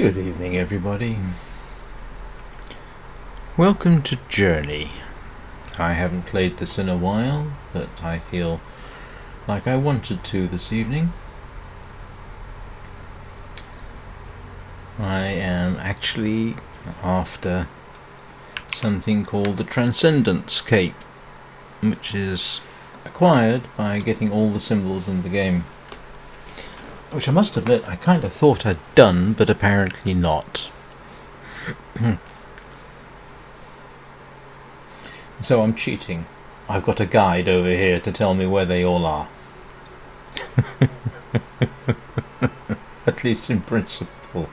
Good evening, everybody. Welcome to Journey. I haven't played this in a while, but I feel like I wanted to this evening. I am actually after something called the Transcendence Cape, which is acquired by getting all the symbols in the game. Which I must admit, I kind of thought I'd done, but apparently not. So I'm cheating. I've got a guide over here to tell me where they all are. At least in principle.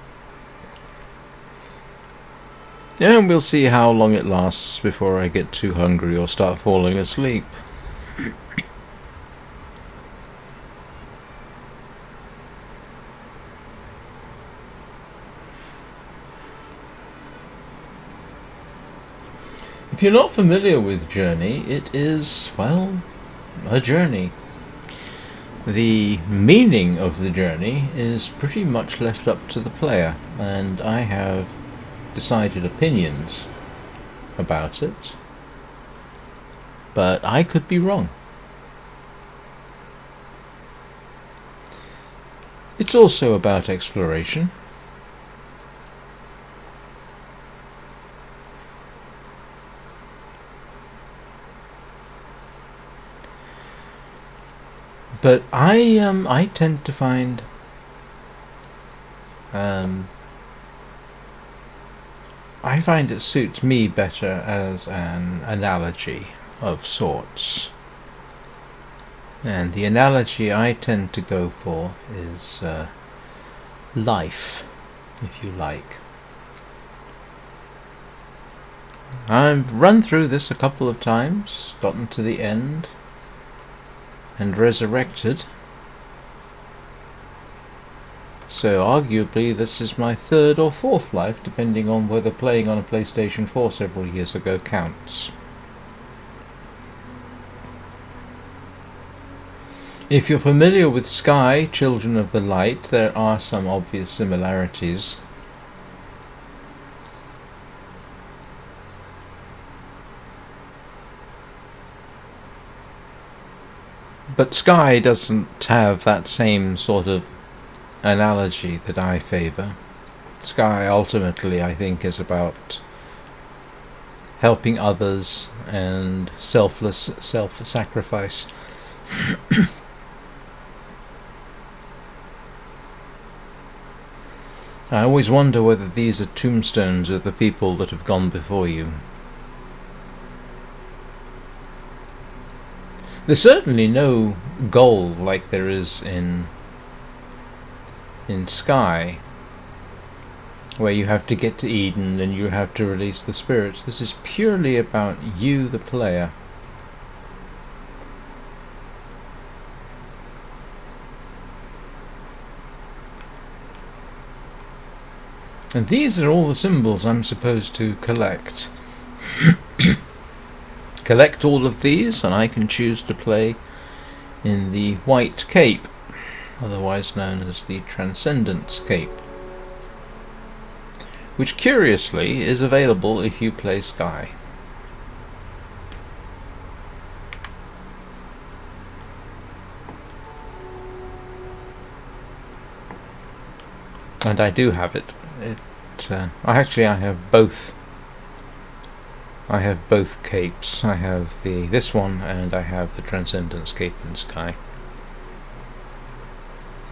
And we'll see how long it lasts before I get too hungry or start falling asleep. If you're not familiar with Journey, it is, well, a journey. The meaning of the journey is pretty much left up to the player, and I have decided opinions about it, but I could be wrong. It's also about exploration. But I tend to find I find it suits me better as an analogy of sorts. And the analogy I tend to go for is life, if you like. I've run through this a couple of times, gotten to the end, and resurrected. So arguably this is my third or fourth life, depending on whether playing on a PlayStation 4 several years ago counts. If you're familiar with Sky, Children of the Light, there are some obvious similarities. But Sky doesn't have that same sort of analogy that I favour. Sky ultimately, I think, is about helping others and selfless self-sacrifice. I always wonder whether these are tombstones of the people that have gone before you. There's certainly no goal like there is in Sky, where you have to get to Eden and you have to release the spirits. This is purely about you, the player. And these are all the symbols I'm supposed to collect. Collect all of these and I can choose to play in the White Cape, otherwise known as the Transcendence Cape, which curiously is available if you play Sky. And I do have it. I have both. I have both capes. I have this one and I have the Transcendence Cape in Sky.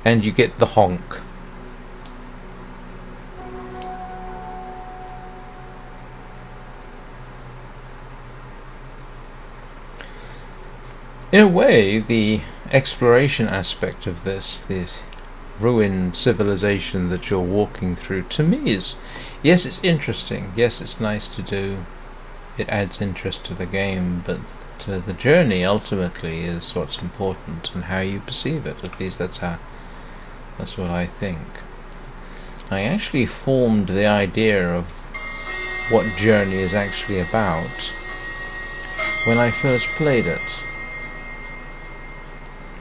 And you get the honk. In a way, the exploration aspect of this ruined civilization that you're walking through, to me is, yes, it's interesting, yes, it's nice to do, it adds interest to the game, but the journey ultimately is what's important and how you perceive it. At least that's what I think. I actually formed the idea of what Journey is actually about when I first played it.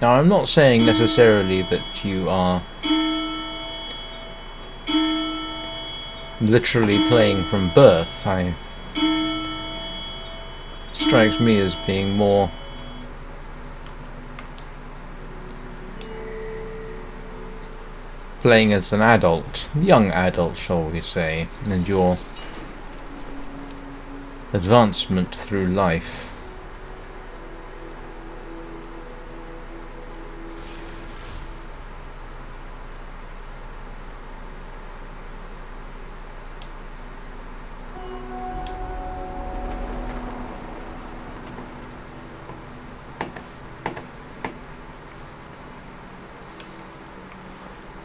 Now, I'm not saying necessarily that you are literally playing from birth. Strikes me as being more playing as an adult, young adult, shall we say, and your advancement through life.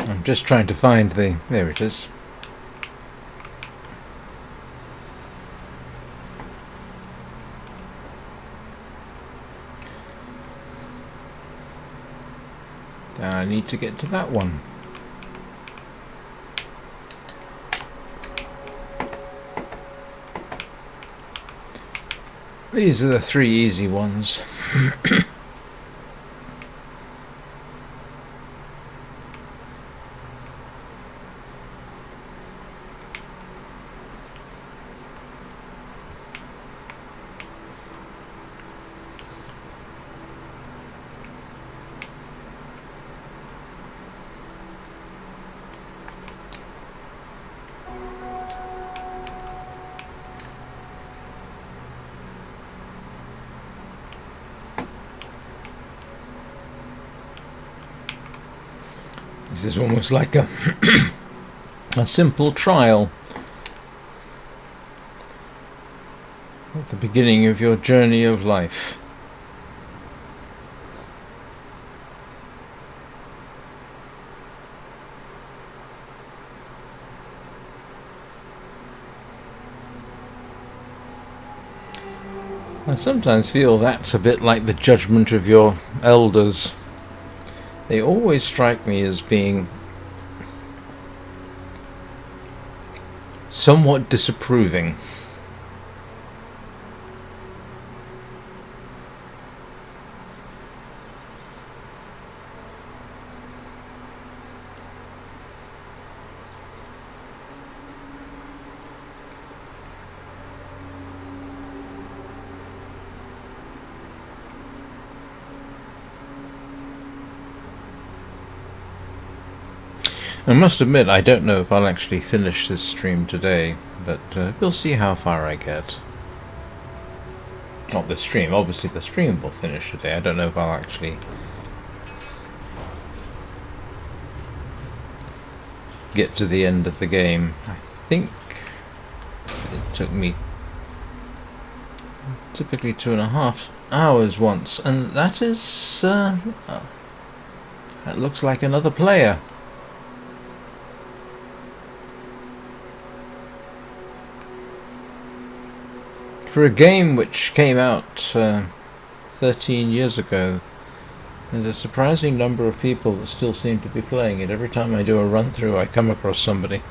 I'm just trying to find the... there it is. I need to get to that one. These are the 3 easy ones. This is almost like a a simple trial at the beginning of your journey of life. I sometimes feel that's a bit like the judgment of your elders. They always strike me as being somewhat disapproving. I must admit, I don't know if I'll actually finish this stream today, but we'll see how far I get. Not the stream, obviously the stream will finish today. I don't know if I'll actually get to the end of the game. I think it took me typically 2.5 hours once, and that is... that looks like another player. For a game which came out 13 years ago, there's a surprising number of people that still seem to be playing it. Every time I do a run through, I come across somebody.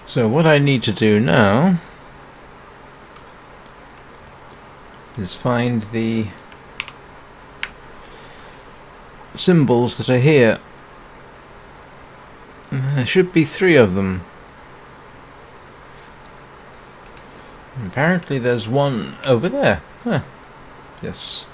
So what I need to do now is find the symbols that are here. There should be 3 of them. Apparently there's one over there. Huh. Yes.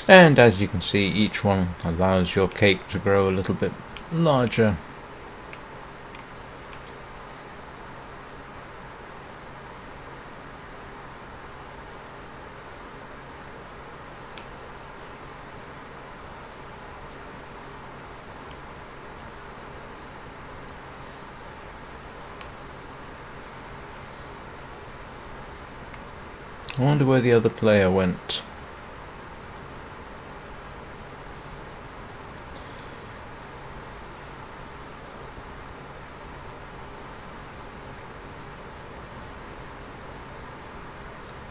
And as you can see, each one allows your cape to grow a little bit larger. I wonder where the other player went.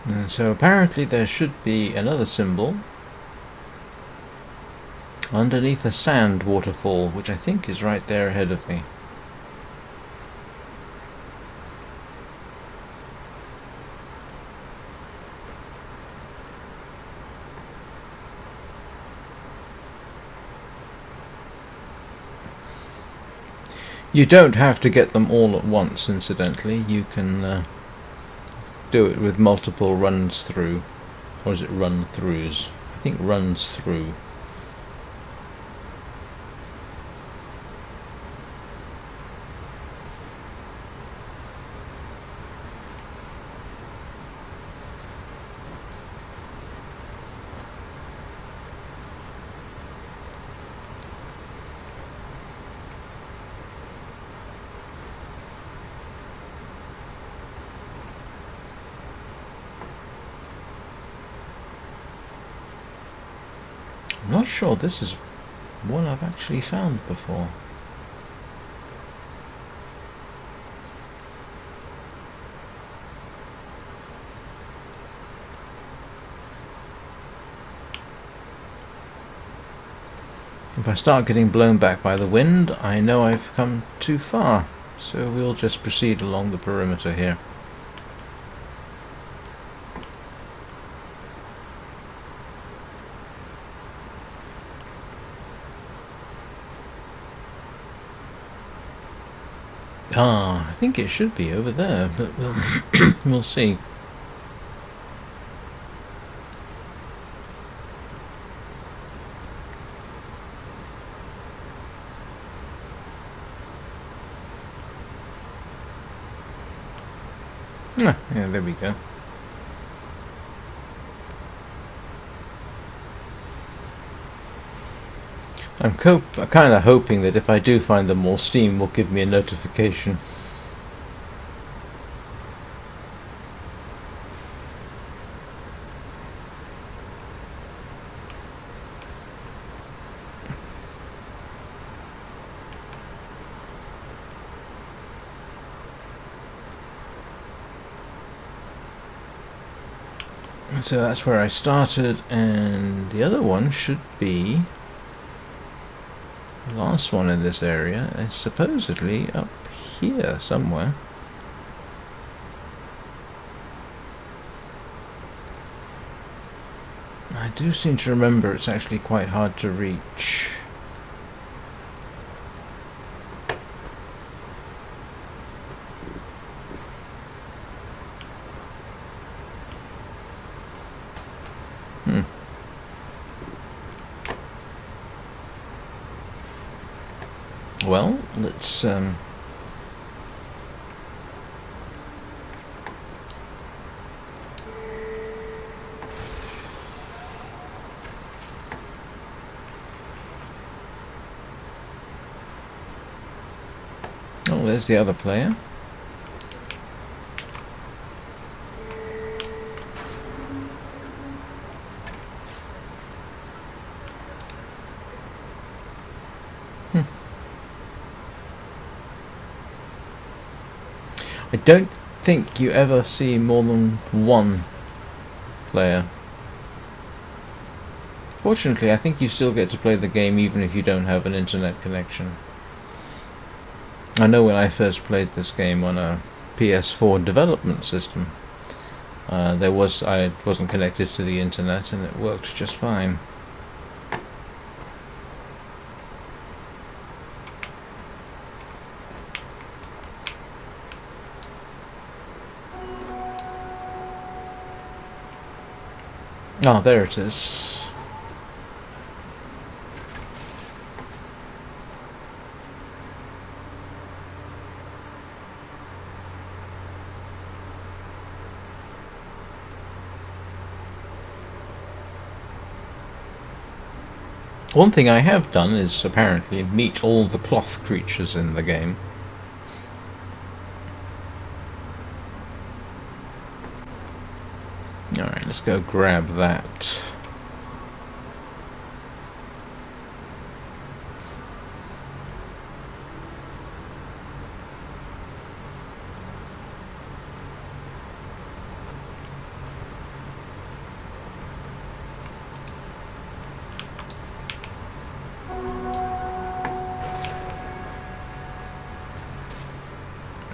And so apparently there should be another symbol underneath a sand waterfall, which I think is right there ahead of me. You don't have to get them all at once, incidentally. You can do it with multiple runs through. Or is it run-throughs? I think runs through. I'm not sure this is one I've actually found before. If I start getting blown back by the wind, I know I've come too far, so we'll just proceed along the perimeter here. I think it should be over there, but we'll see. Yeah, there we go. I'm kind of hoping that if I do find them all, Steam will give me a notification. So that's where I started, and the other one should be the last one in this area is supposedly up here somewhere. I do seem to remember it's actually quite hard to reach. Well, let's oh, there's the other player. I don't think you ever see more than one player. Fortunately, I think you still get to play the game even if you don't have an internet connection. I know when I first played this game on a PS4 development system, I wasn't connected to the internet and it worked just fine. Oh, there it is. One thing I have done is apparently meet all the cloth creatures in the game. Alright, let's go grab that.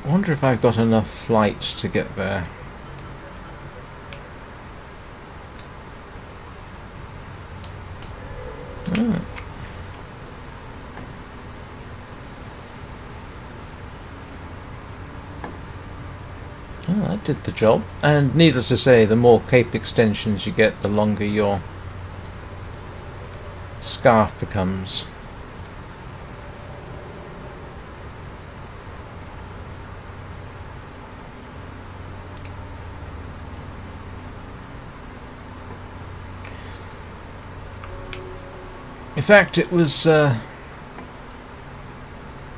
I wonder if I've got enough flight to get there. Oh. Oh, that did the job. And needless to say, the more cape extensions you get, the longer your scarf becomes. In fact, it was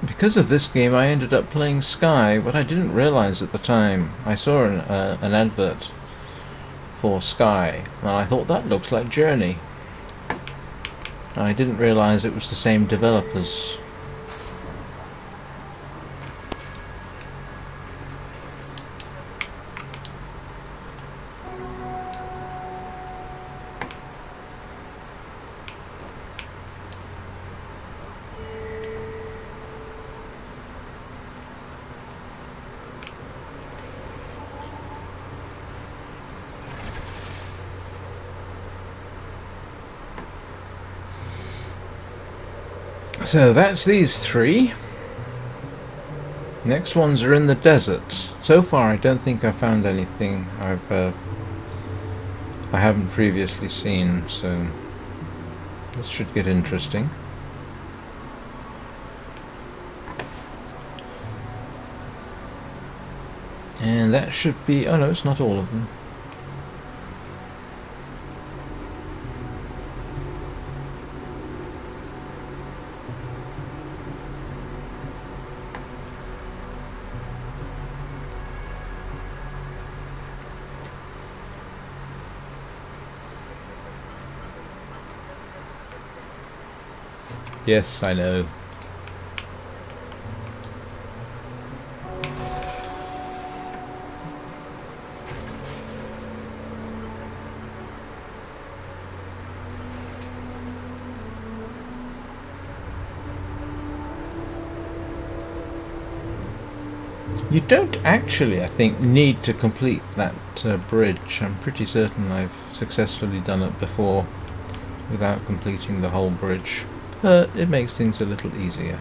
because of this game I ended up playing Sky. What I didn't realise at the time, I saw an advert for Sky, and I thought that looks like Journey. I didn't realise it was the same developers. So that's these three. Next ones are in the deserts. So far I don't think I've found anything I haven't previously seen, so this should get interesting. And that should be... oh no, it's not all of them. Yes, I know. You don't actually, I think, need to complete that bridge. I'm pretty certain I've successfully done it before without completing the whole bridge. But it makes things a little easier.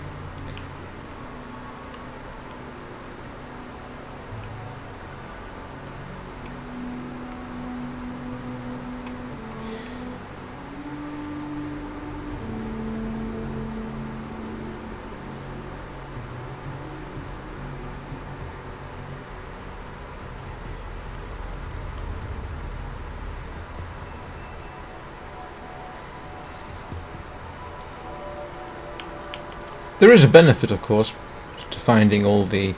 There is a benefit, of course, to finding all the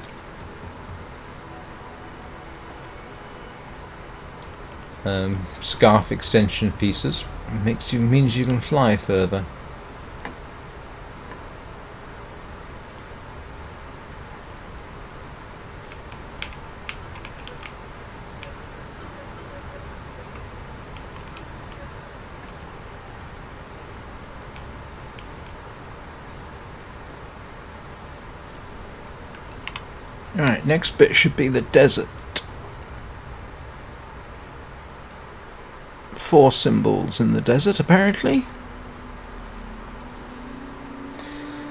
scarf extension pieces. It means you can fly further. Alright, next bit should be the desert. 4 symbols in the desert, apparently.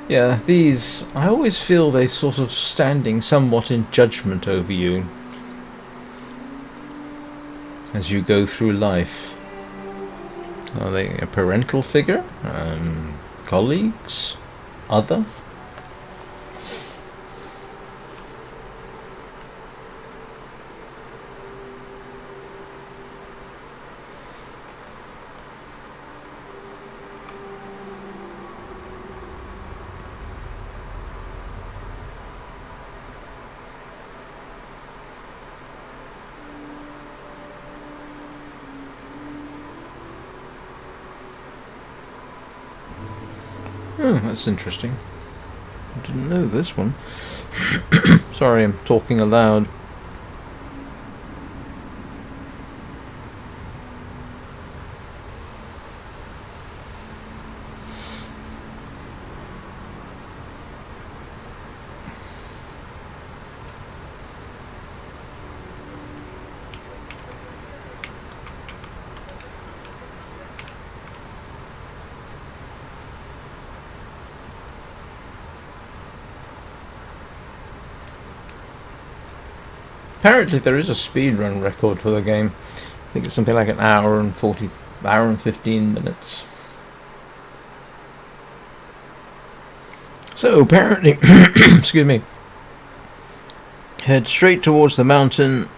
Yeah, these, I always feel they sort of standing somewhat in judgment over you as you go through life. Are they a parental figure? Colleagues? Other? Oh, that's interesting. I didn't know this one. Sorry, I'm talking aloud. apparently there is a speedrun record for the game. I think it's something like an hour and 15 minutes. So apparently, excuse me, head straight towards the mountain.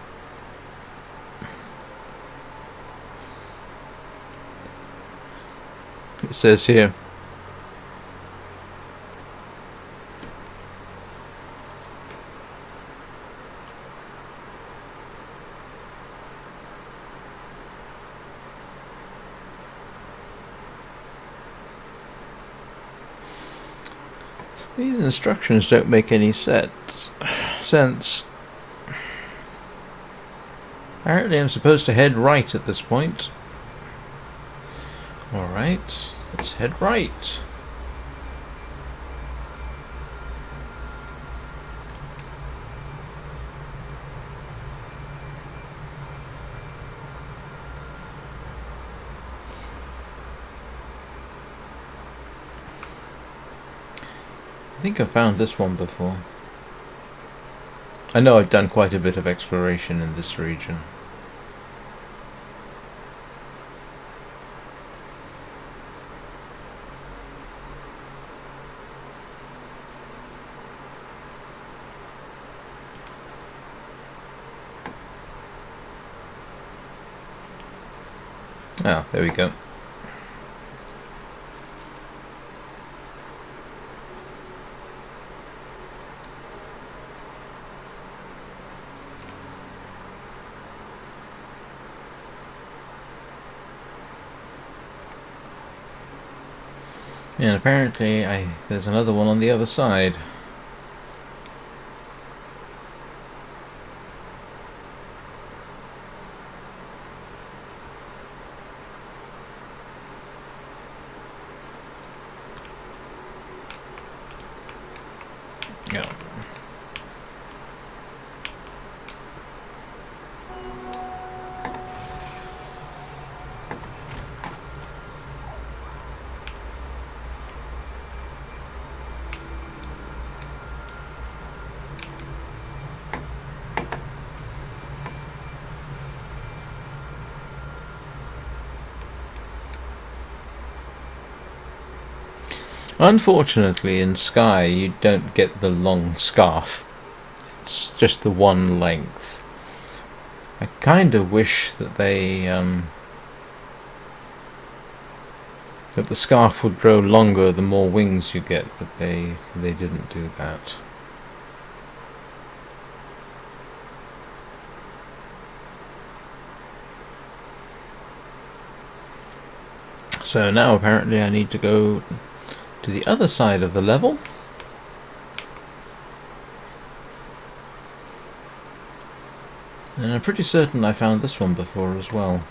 It says here. These instructions don't make any sense. Apparently I'm supposed to head right at this point. Alright, let's head right. I think I've found this one before. I know I've done quite a bit of exploration in this region. Ah, there we go. And apparently there's another one on the other side. Yeah. Unfortunately, in Sky, you don't get the long scarf. It's just the one length. I kind of wish that that the scarf would grow longer the more wings you get, but they didn't do that. So now apparently I need to go to the other side of the level. And I'm pretty certain I found this one before as well.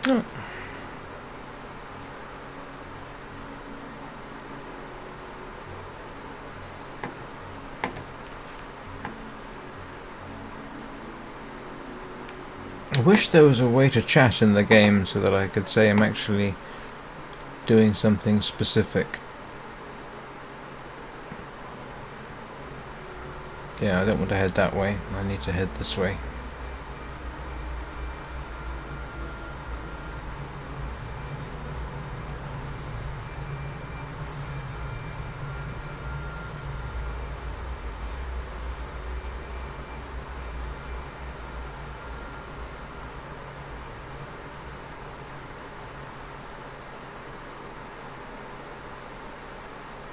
Oh. I wish there was a way to chat in the game so that I could say I'm actually doing something specific. Yeah, I don't want to head that way. I need to head this way.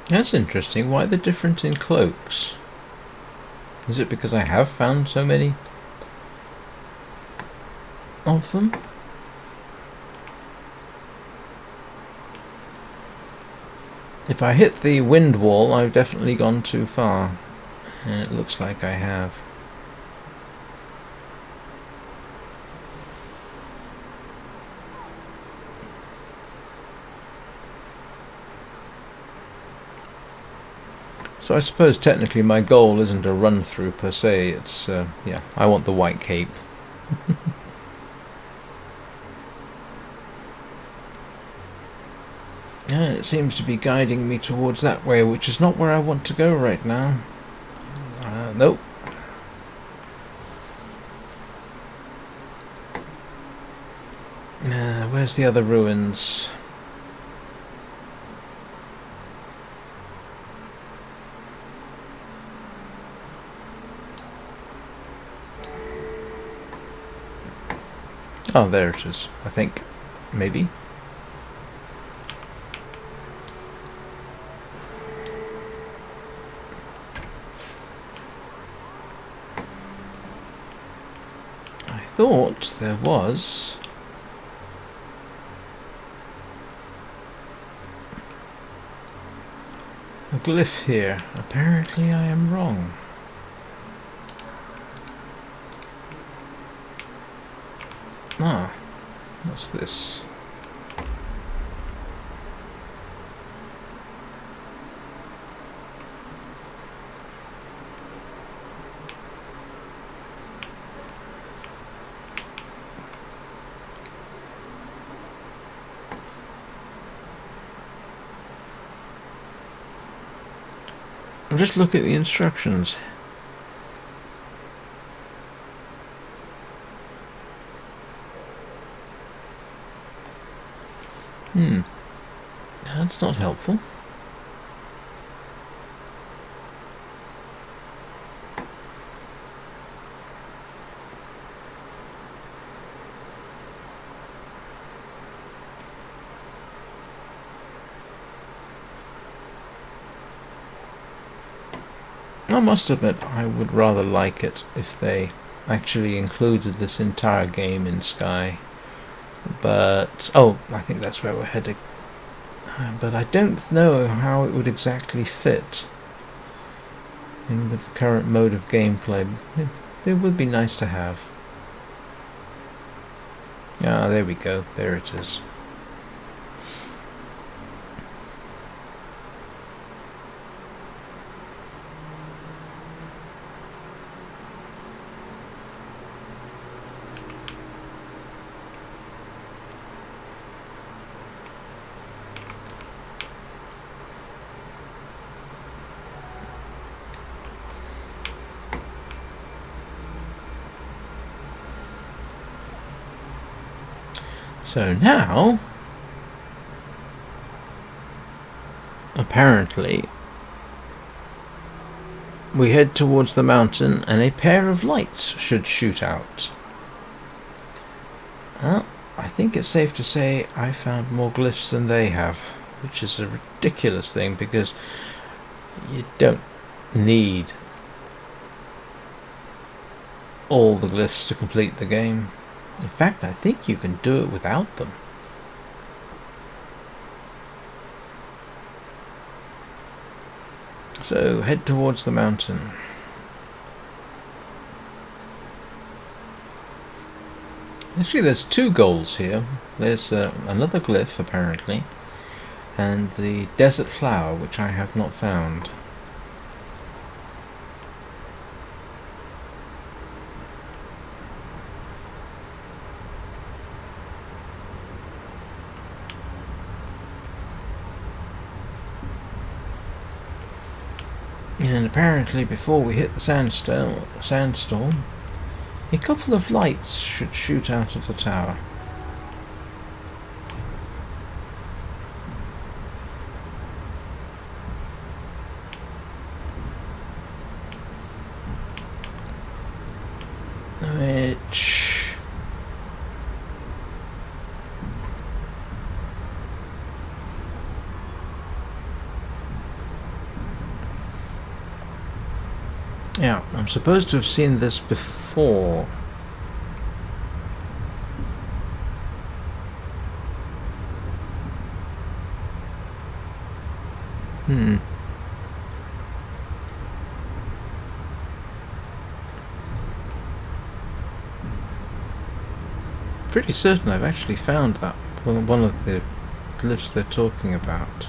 That's interesting. Why the difference in cloaks? Is it because I have found so many of them? If I hit the wind wall, I've definitely gone too far. And it looks like I have. So I suppose technically my goal isn't a run through per se, it's, yeah, I want the White Cape. Yeah, it seems to be guiding me towards that way, which is not where I want to go right now. Nope. Where's the other ruins? Oh, there it is, I think. Maybe. I thought there was... a glyph here. Apparently I am wrong. Ah, what's this? Just look at the instructions. That's not helpful. I must admit, I would rather like it if they actually included this entire game in Sky. But, oh, I think that's where we're heading. But I don't know how it would exactly fit in with the current mode of gameplay. It would be nice to have. Ah, there we go. There it is. So now, apparently, we head towards the mountain and a pair of lights should shoot out. Well, I think it's safe to say I found more glyphs than they have, which is a ridiculous thing because you don't need all the glyphs to complete the game. In fact, I think you can do it without them. So, head towards the mountain. Actually, there's two goals here. There's another glyph, apparently, and the desert flower, which I have not found. And apparently before we hit the sandstorm, a couple of lights should shoot out of the tower. Which... yeah, I'm supposed to have seen this before. Pretty certain I've actually found that one of the glyphs they're talking about.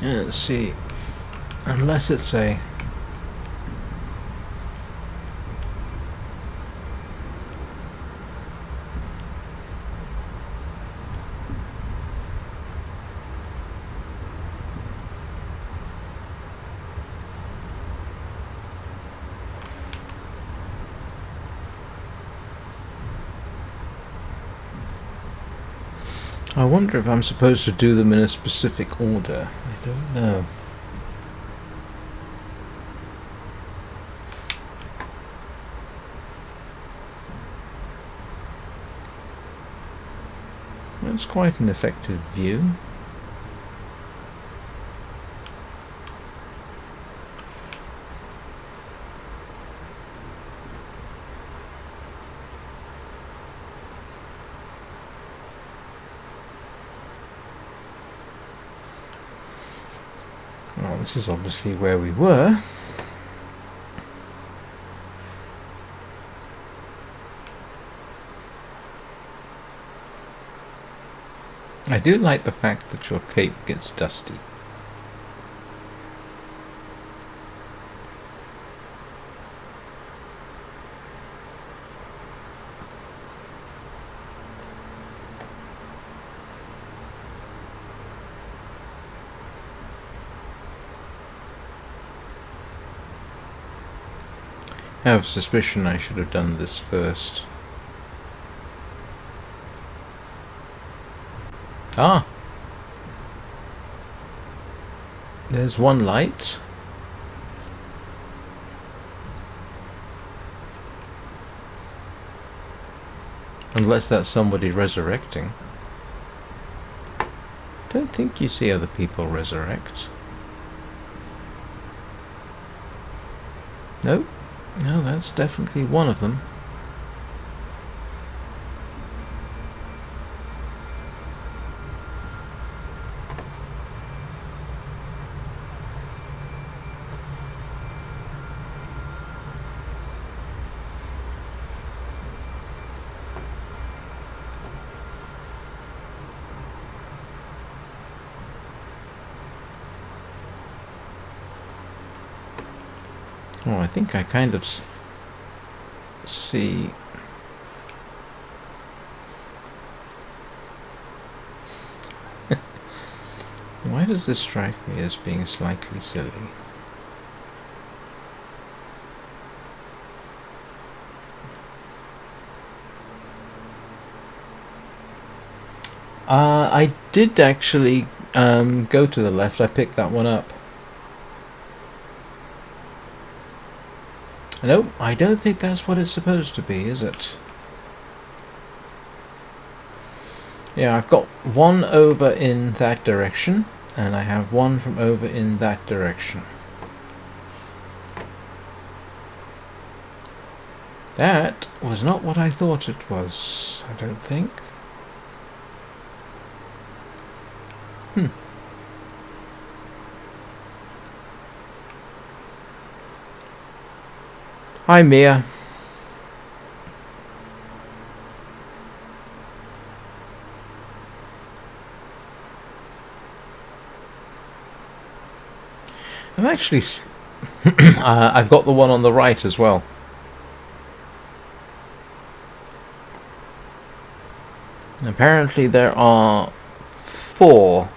Let's see. Unless it's a... I wonder if I'm supposed to do them in a specific order. I don't know. That's quite an effective view. Well, this is obviously where we were. I do like the fact that your cape gets dusty. I have a suspicion I should have done this first. Ah! There's one light. Unless that's somebody resurrecting. Don't think you see other people resurrect. Nope. No, that's definitely one of them. Oh, I think I kind of see... Why does this strike me as being slightly silly? I did actually go to the left. I picked that one up. Nope, I don't think that's what it's supposed to be, is it? Yeah, I've got one over in that direction, and I have one from over in that direction. That was not what I thought it was, I don't think. Hi, Mia. I'm actually... I've got the one on the right as well. Apparently there are 4,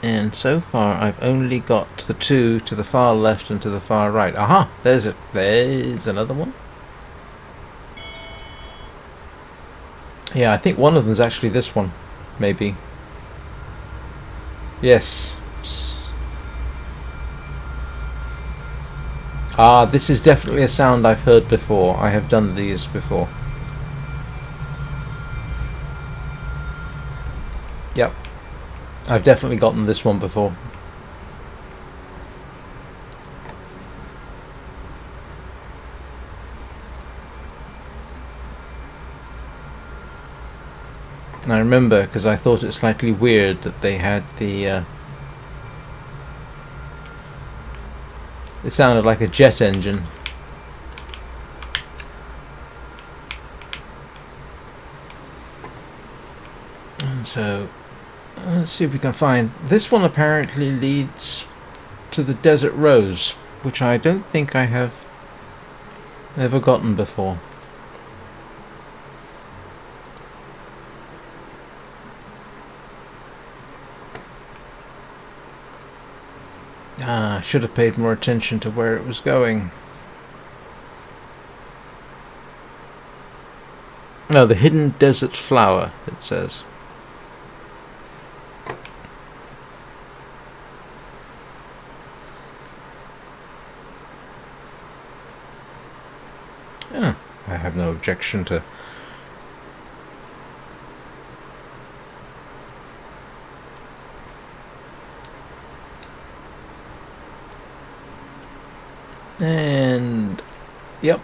and so far I've only got the 2 to the far left and to the far right. Aha! There's it. There's another one. Yeah, I think one of them is actually this one. Maybe. Yes. Ah, this is definitely a sound I've heard before. I have done these before. Yep. I've definitely gotten this one before. And I remember because I thought it slightly weird that they had the... it sounded like a jet engine. And so Let's see if we can find... This one apparently leads to the Desert Rose, which I don't think I have ever gotten before. I should have paid more attention to where it was going. No, the hidden desert flower, it says. I have no objection to... And... Yep,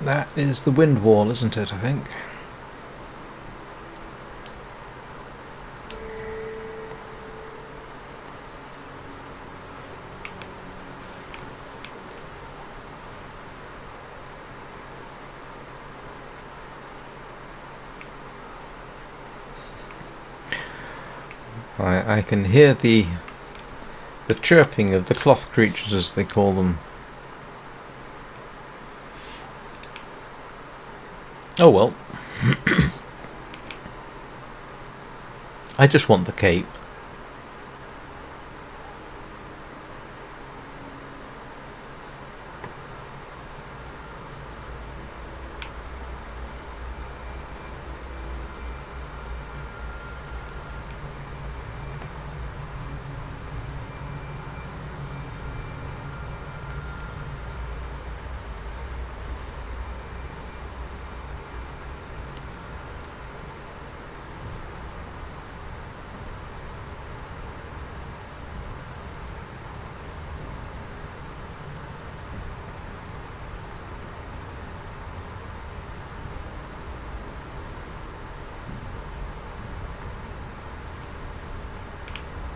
that is the wind wall, isn't it, I think? I can hear the chirping of the cloth creatures, as they call them. Oh well. I just want the cape.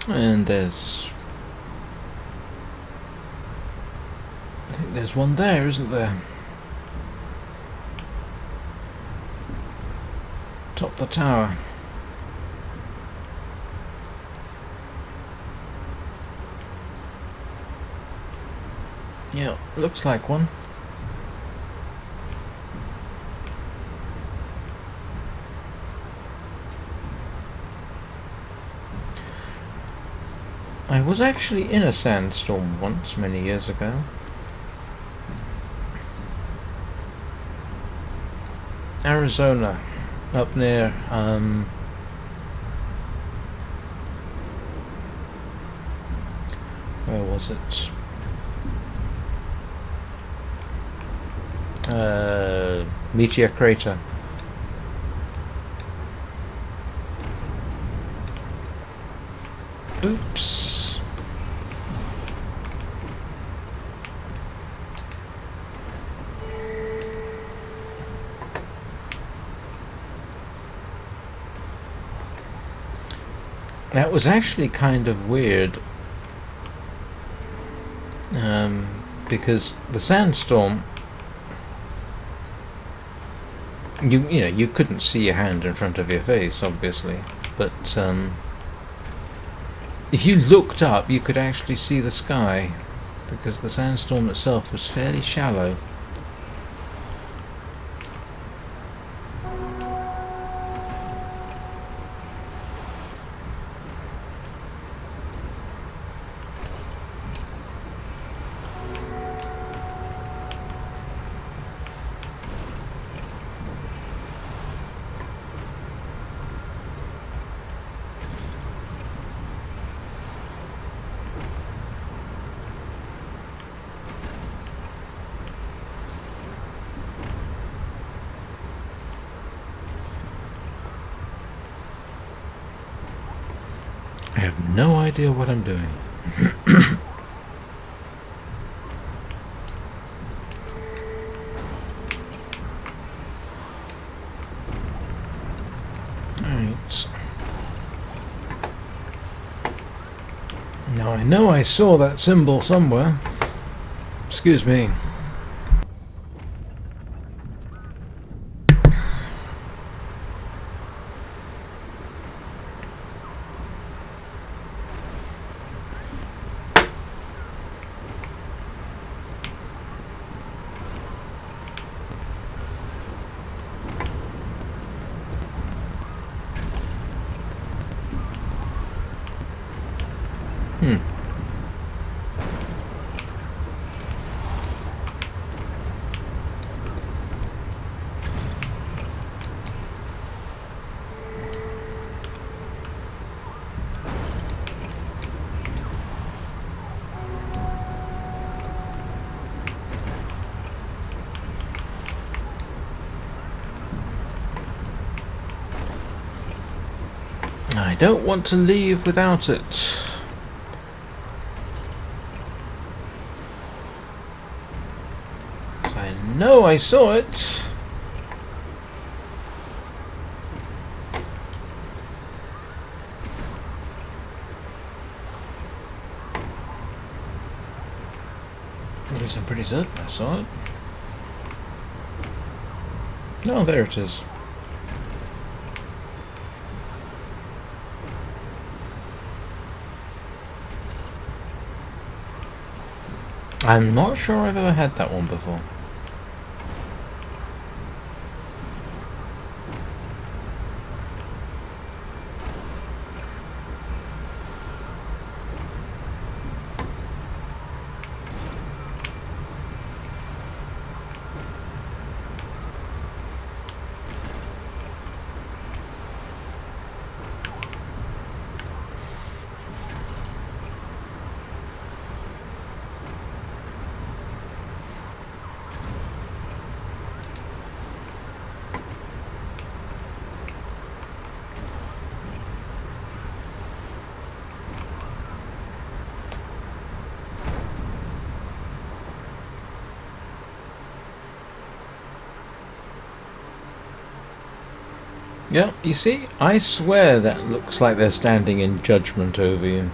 And there's... I think there's one there, isn't there? Top the tower. Yeah, looks like one. I was actually in a sandstorm once, many years ago. Arizona, up near, where was it? Meteor crater. Oops. That was actually kind of weird, because the sandstorm, you know, you couldn't see your hand in front of your face, obviously, but if you looked up, you could actually see the sky, because the sandstorm itself was fairly shallow. I have no idea what I'm doing. Alright. Now I know I saw that symbol somewhere. Excuse me. I don't want to leave without it. I know I saw it. At least I'm pretty certain I saw it. Oh, there it is. I'm not sure I've ever had that one before. Yeah, you see, I swear that looks like they're standing in judgment over you.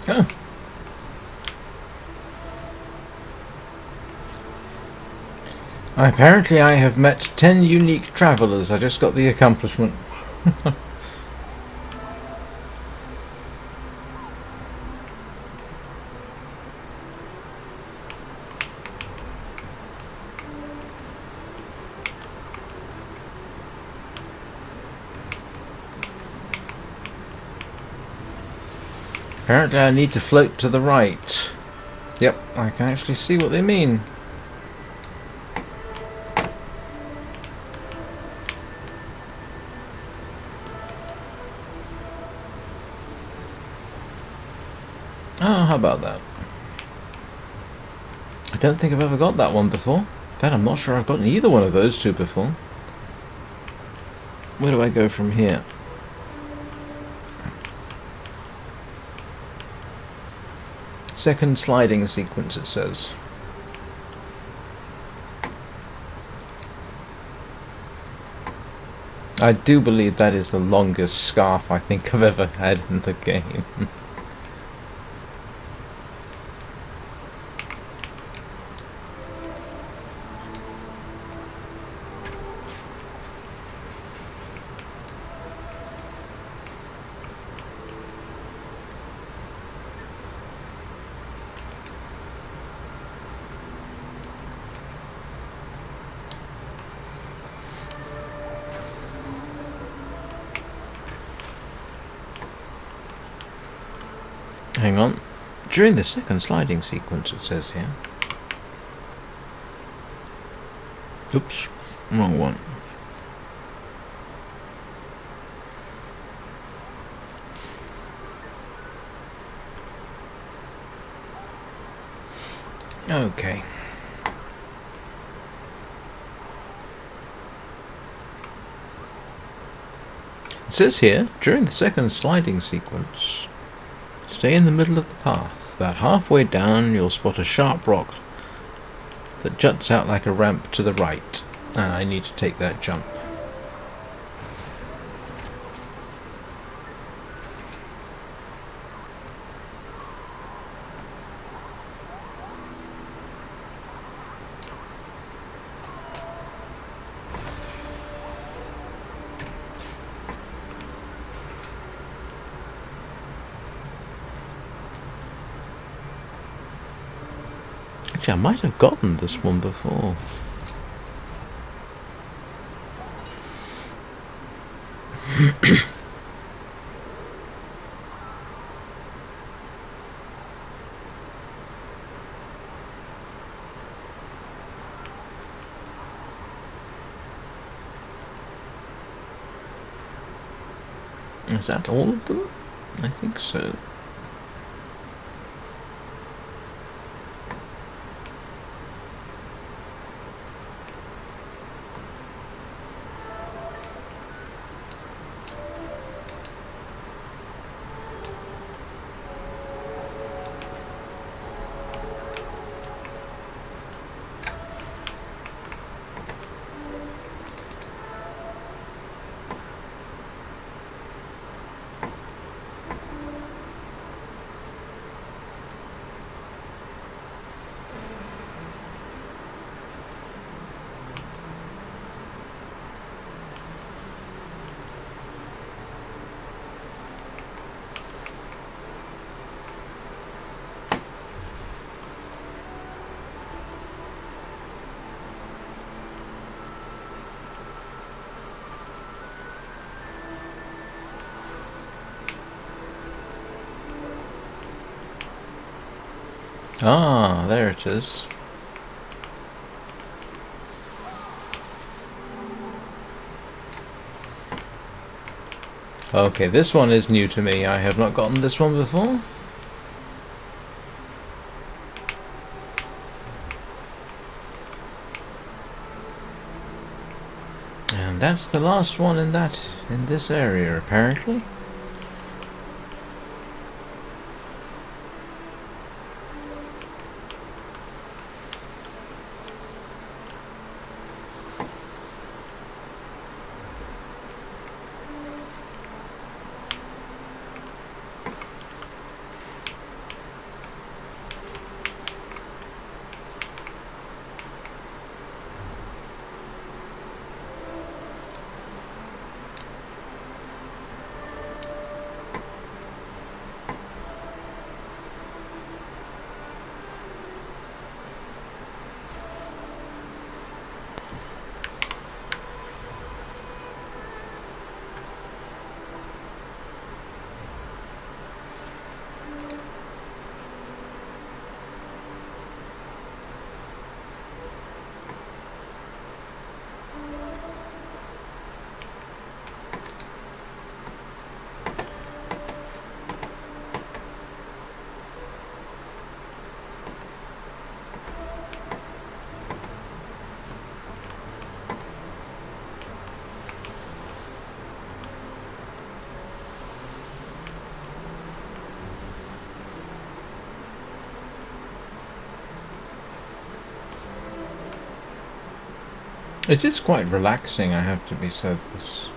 Oh. Apparently I have met 10 unique travellers. I just got the accomplishment. Apparently I need to float to the right. Yep, I can actually see what they mean. Oh, how about that? I don't think I've ever got that one before. In fact, I'm not sure I've gotten either one of those two before. Where do I go from here? Second sliding sequence, it says. I do believe that is the longest scarf I think I've ever had in the game. Hang on. During the second sliding sequence, it says here. Oops, wrong one. Okay. It says here, during the second sliding sequence, stay in the middle of the path. About halfway down, you'll spot a sharp rock that juts out like a ramp to the right, and I need to take that jump. Actually, I might have gotten this one before. Is that all of them? I think so. Ah, there it is. Okay, this one is new to me. I have not gotten this one before. And that's the last one in this area, apparently. It is quite relaxing, I have to be said. This.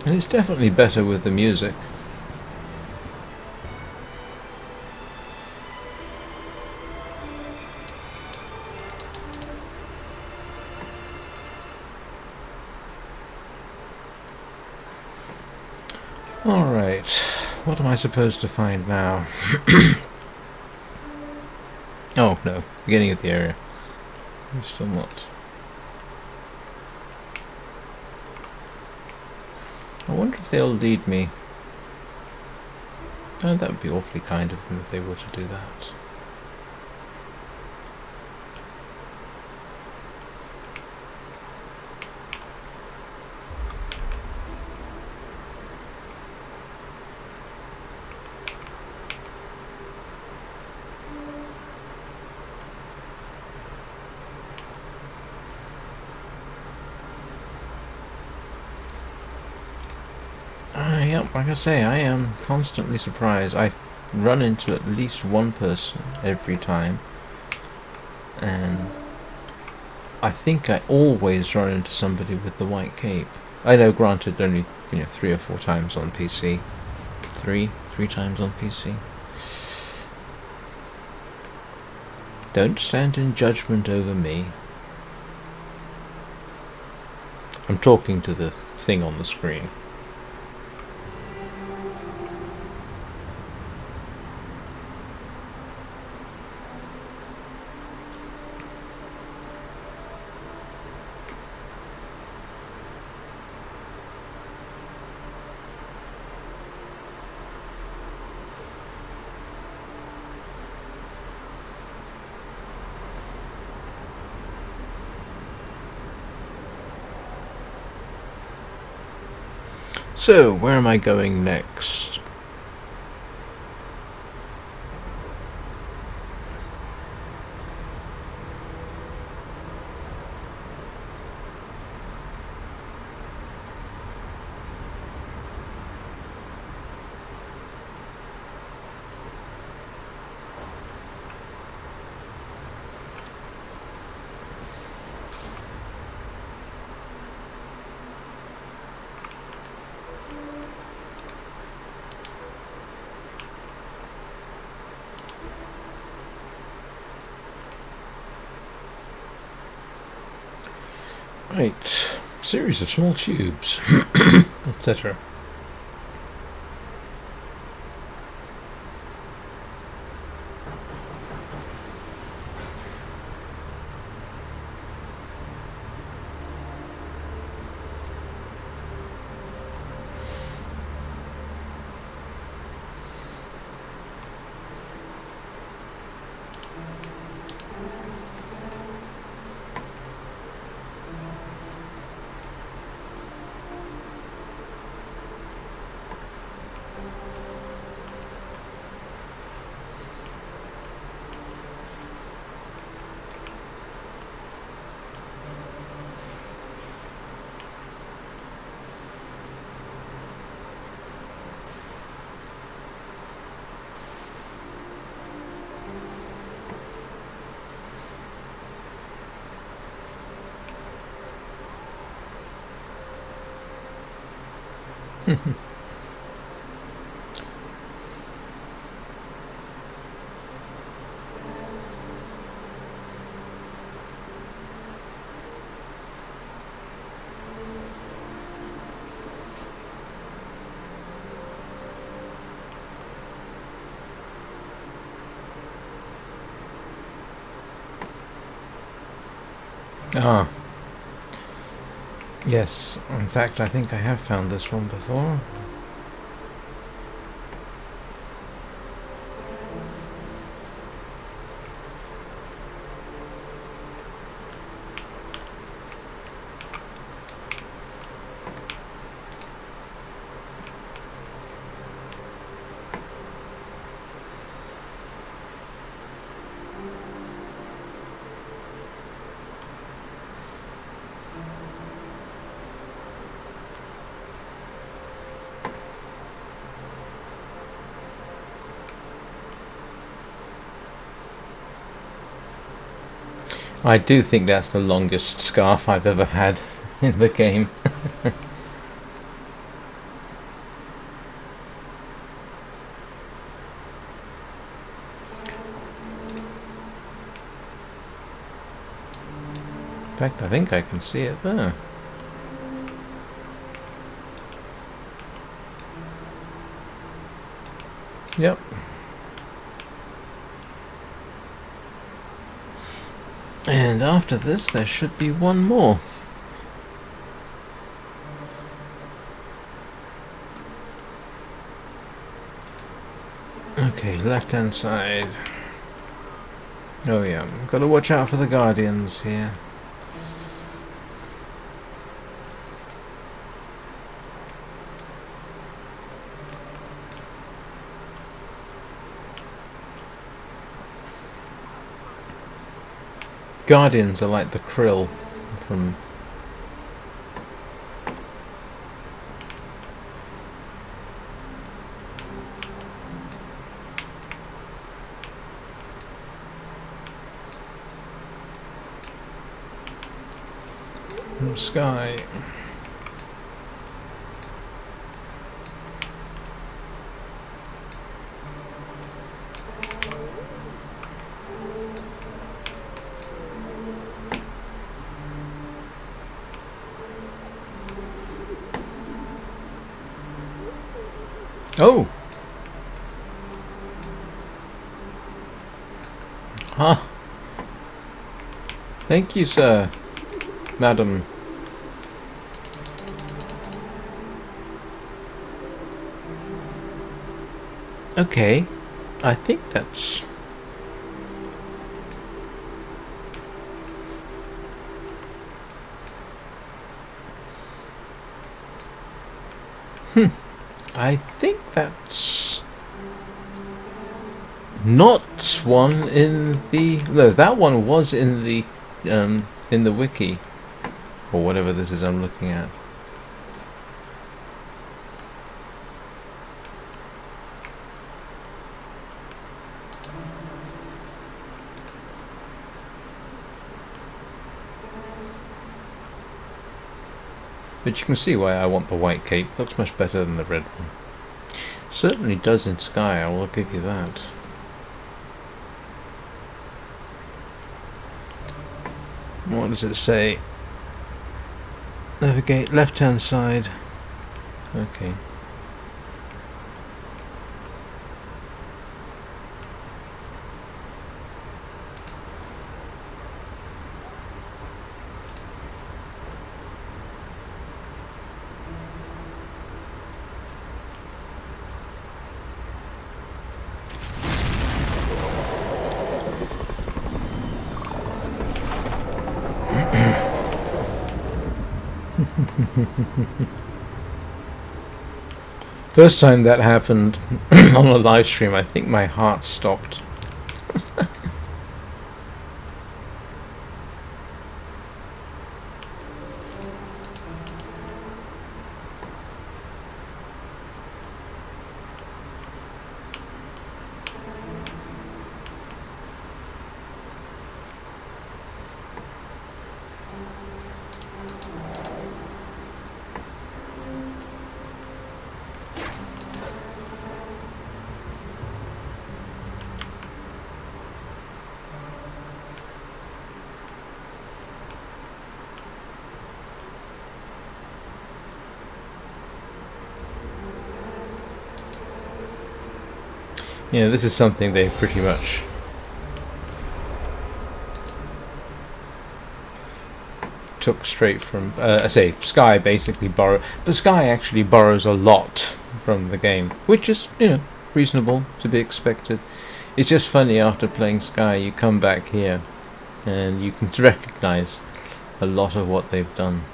And it's definitely better with the music. Alright, What am I supposed to find now? Oh, no. Beginning of the area. I'm still not. I wonder if they'll lead me. Oh, that would be awfully kind of them if they were to do that. Yep, like I say, I am constantly surprised. I run into at least one person every time, and I think I always run into somebody with the white cape. I know, granted, only 3 or 4 times on PC. Three times on PC. Don't stand in judgment over me. I'm talking to the thing on the screen. So, where am I going next? Right, series of small tubes, etc. Ah, yes. In fact, I think I have found this one before. I do think that's the longest scarf I've ever had in the game. In fact, I think I can see it there. Yep. And after this, there should be one more. Okay, left-hand side. Oh yeah, gotta watch out for the guardians here. Guardians are like the krill from... Sky. Oh! Huh. Thank you, sir. Madam. Okay. I think that's... I think that's... not one in the... No, that one was in the wiki. Or whatever this is I'm looking at. But you can see why I want the white cape. Looks much better than the red one. Certainly does in Sky, I will give you that. What does it say? Navigate left hand side. Okay. First time that happened on a live stream, I think my heart stopped. Yeah, this is something they pretty much took straight from, I say, Sky basically borrowed, but Sky actually borrows a lot from the game, which is, you know, reasonable to be expected. It's just funny, after playing Sky, you come back here and you can recognize a lot of what they've done.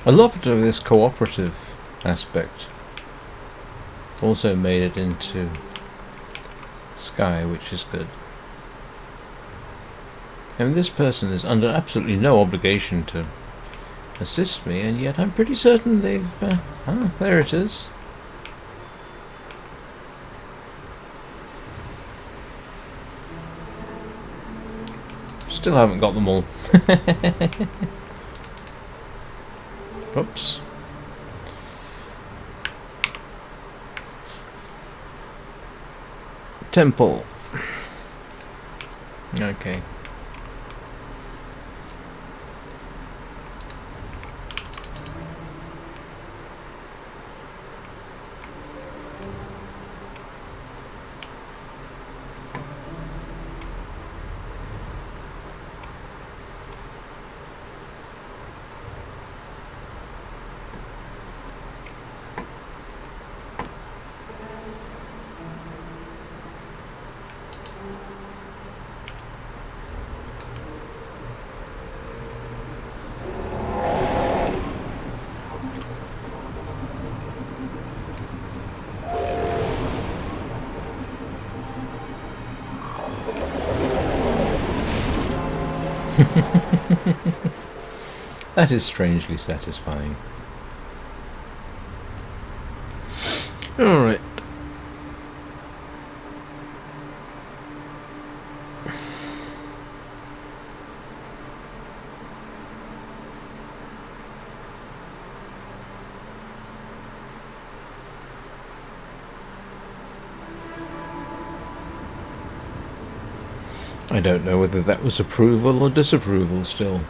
A lot of this cooperative aspect Also made it into sky, which is good. And this person is under absolutely no obligation to assist me, and yet I'm pretty certain they've... there it is. Still haven't got them all. Oops. Temple. Okay. That is strangely satisfying. Alright. I don't know whether that was approval or disapproval still.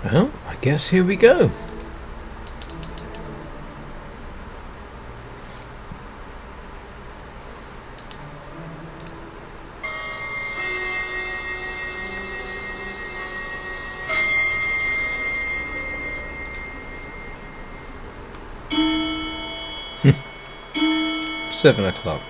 Well, I guess here we go. Seven o'clock.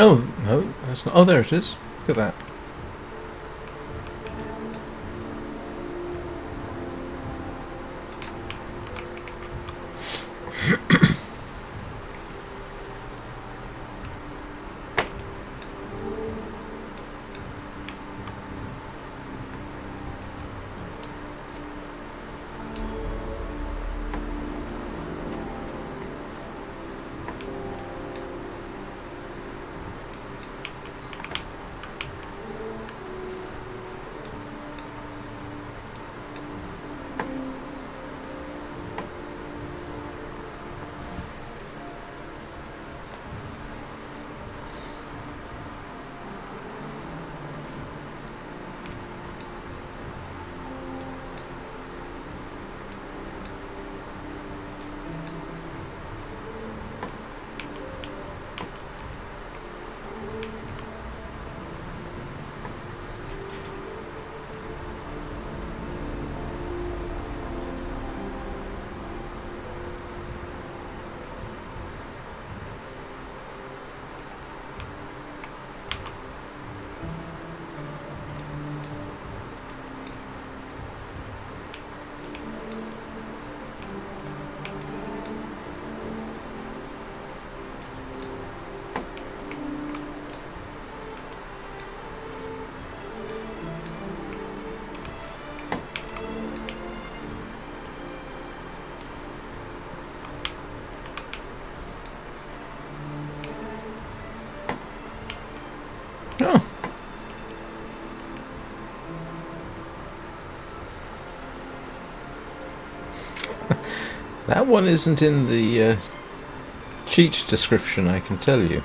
Oh, no, that's not... Oh, there it is. Look at that. That one isn't in the cheat description, I can tell you.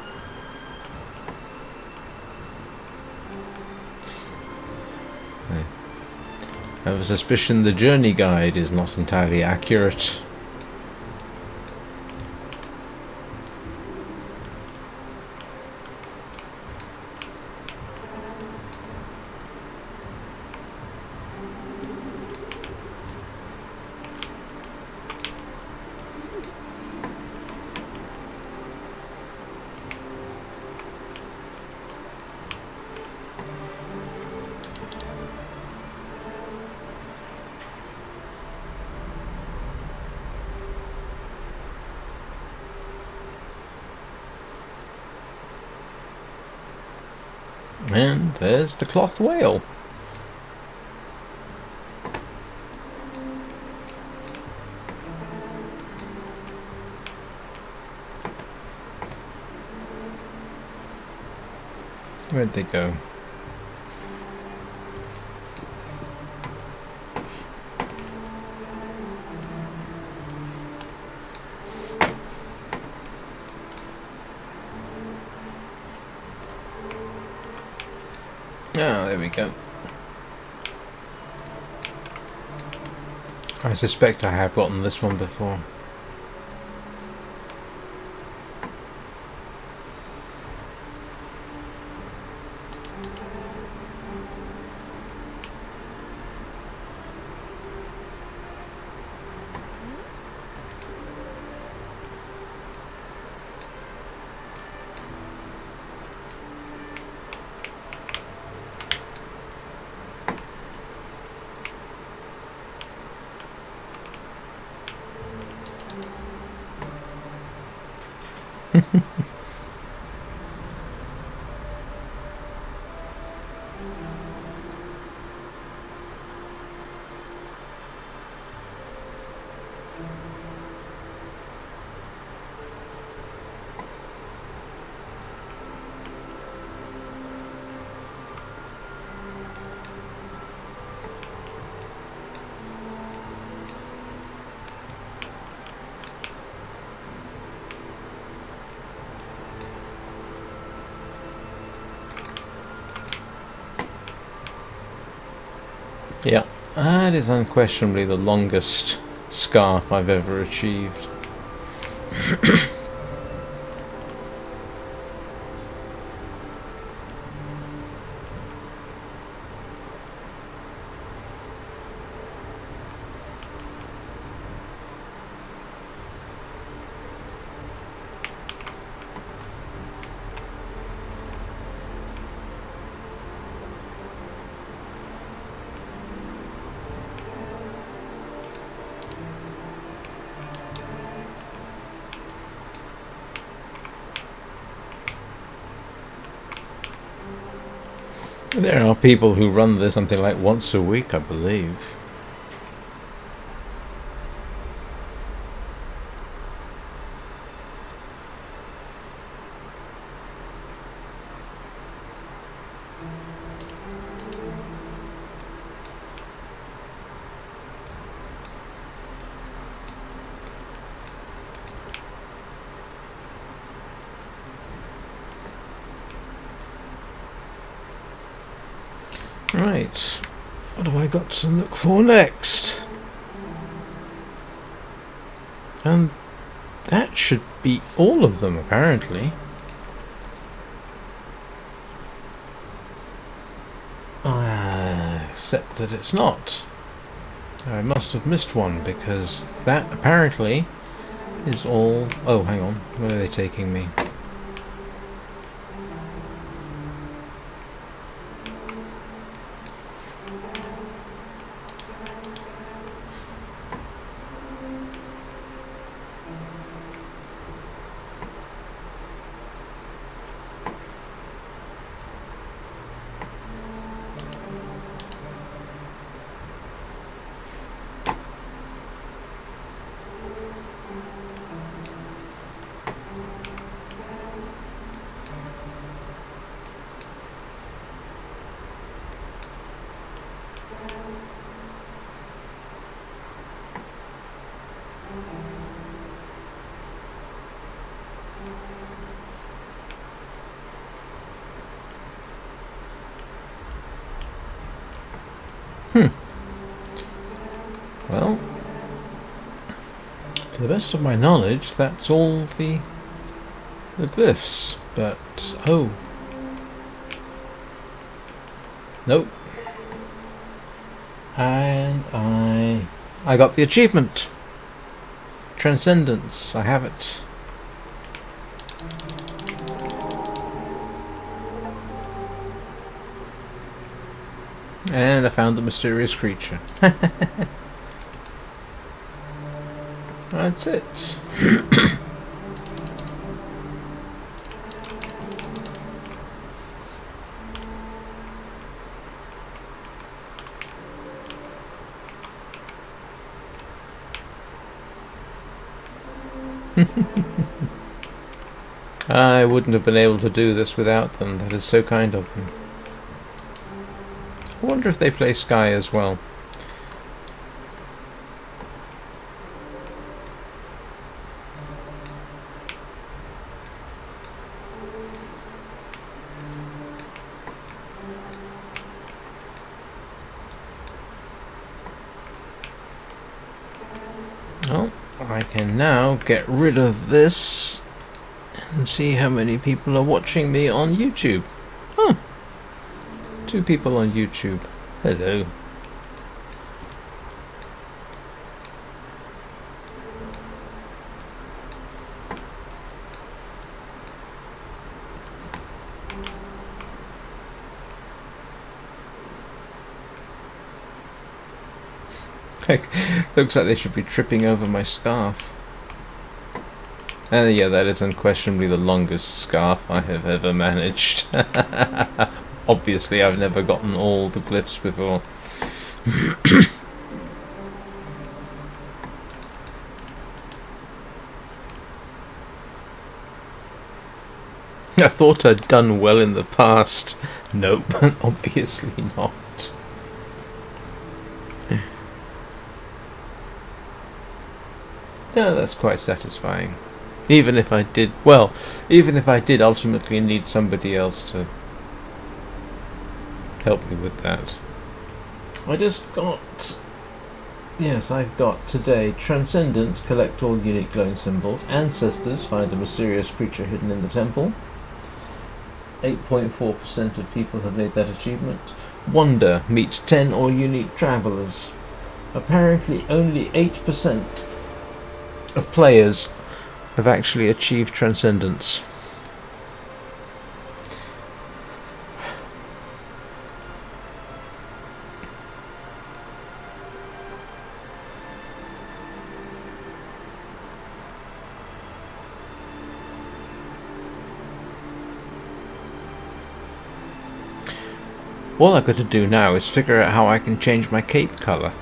I have a suspicion the journey guide is not entirely accurate. And there's the cloth whale. Where'd they go? Ah, there we go. I suspect I have gotten this one before. Yeah, that is unquestionably the longest scarf I've ever achieved. There are people who run this something like once a week, I believe. Right, what have I got to look for next? And that should be all of them, apparently. Except that it's not. I must have missed one, because that apparently is all... Oh, hang on, where are they taking me? Well, to the best of my knowledge, that's all the glyphs. But oh, nope. And I got the achievement. Transcendence. I have it. And I found the mysterious creature. That's it. I wouldn't have been able to do this without them. That is so kind of them. I wonder if they play Sky as well. Oh, I can now get rid of this and see how many people are watching me on YouTube. Oh, 2 people on YouTube. Hello. Looks like they should be tripping over my scarf. And yeah, that is unquestionably the longest scarf I have ever managed. Obviously, I've never gotten all the glyphs before. I thought I'd done well in the past. Nope, obviously not. Yeah, that's quite satisfying. Even if I did, well, even if I did ultimately need somebody else to help me with that. I just got, yes, I've got today Transcendence, collect all unique glowing symbols. Ancestors, find a mysterious creature hidden in the temple. 8.4% of people have made that achievement. Wonder, meet 10 or unique travelers. Apparently only 8% of players have actually achieved Transcendence. All I've got to do now is figure out how I can change my cape colour.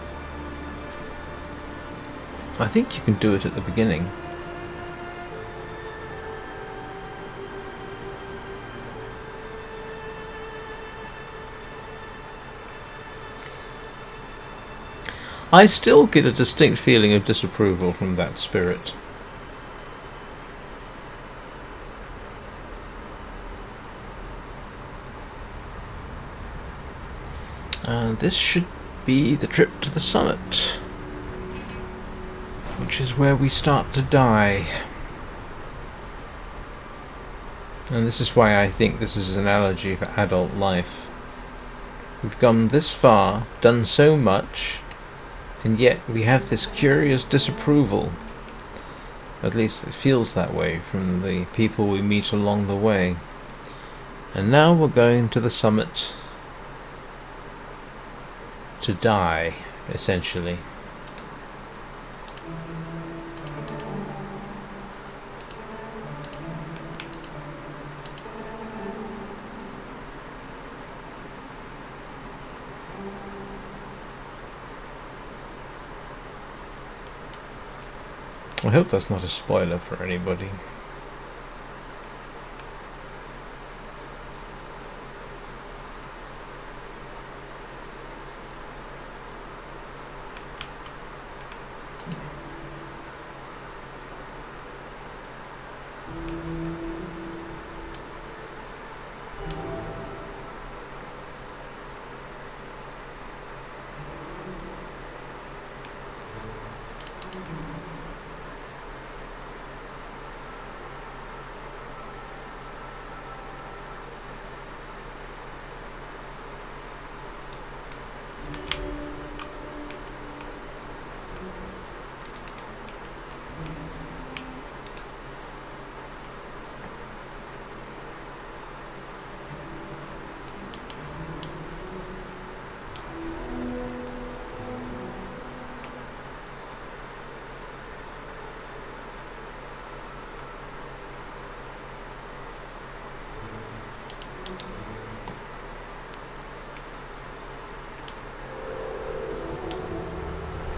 I think you can do it at the beginning. I still get a distinct feeling of disapproval from that spirit. This should be the trip to the summit, which is where we start to die. And this is why I think this is an analogy for adult life. We've gone this far, done so much, and yet we have this curious disapproval. At least it feels that way from the people we meet along the way. And now we're going to the summit to die, essentially. I hope that's not a spoiler for anybody.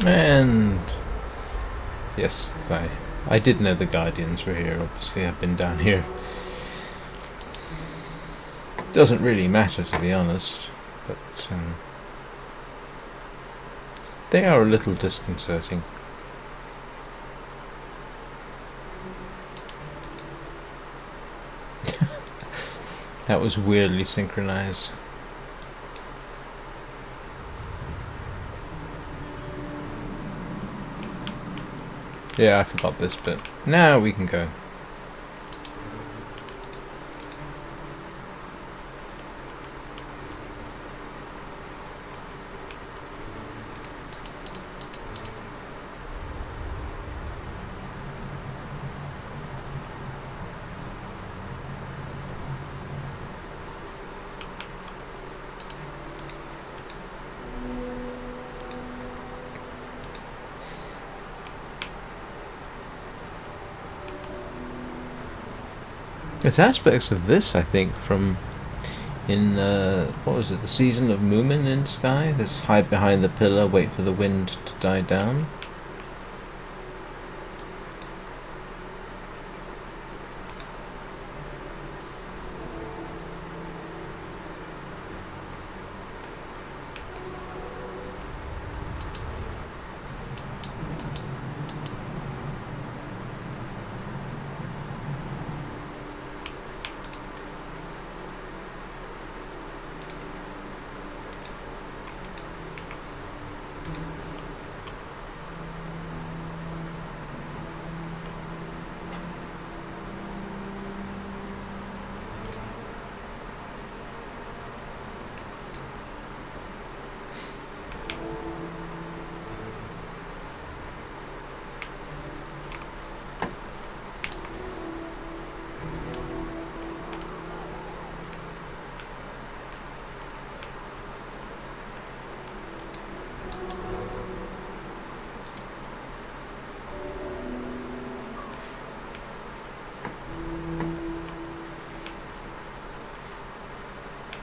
And yes, I did know the Guardians were here. Obviously, I've been down here. Doesn't really matter, to be honest, but they are a little disconcerting. That was weirdly synchronized. Yeah, I forgot this bit. Now we can go. There's aspects of this, I think, from in what was it, the season of Moomin in Sky? This hide behind the pillar, wait for the wind to die down.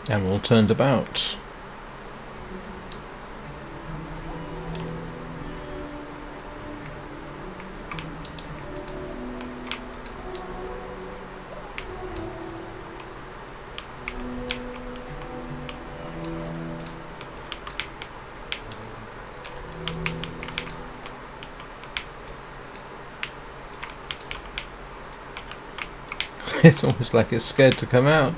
And all turned about. It's almost like it's scared to come out.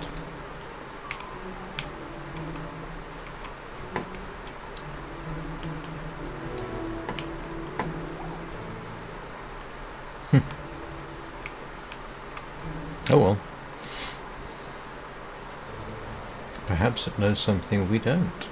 Oh well. Perhaps it knows something we don't.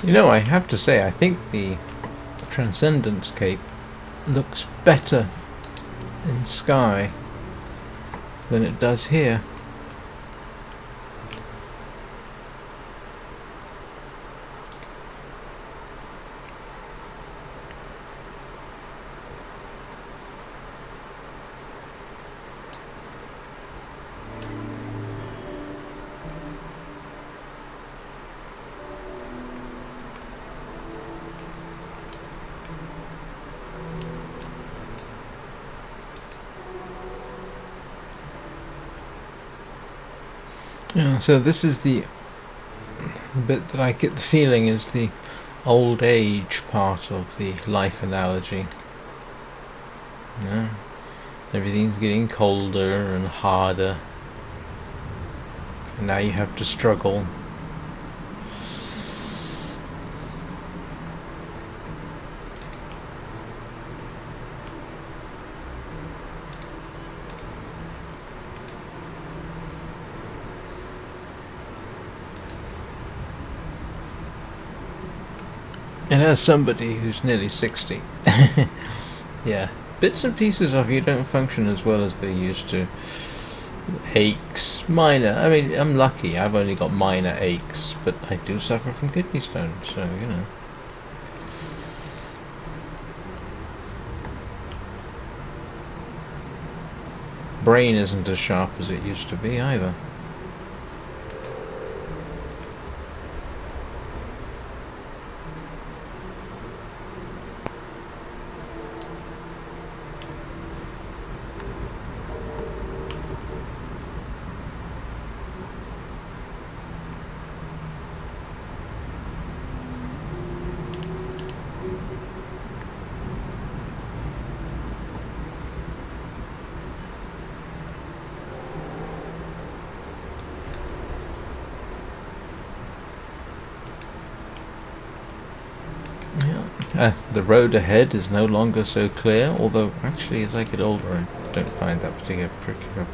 You know, I have to say, I think the Transcendence Cape looks better in Sky than it does here. Yeah, so this is the bit that I get the feeling is the old age part of the life analogy. Yeah. Everything's getting colder and harder, and now you have to struggle. And as somebody who's nearly 60, yeah, bits and pieces of you don't function as well as they used to. Aches, minor. I mean, I'm lucky. I've only got minor aches, but I do suffer from kidney stones, so, you know. Brain isn't as sharp as it used to be either. The road ahead is no longer so clear, although actually as I get older I don't find that particular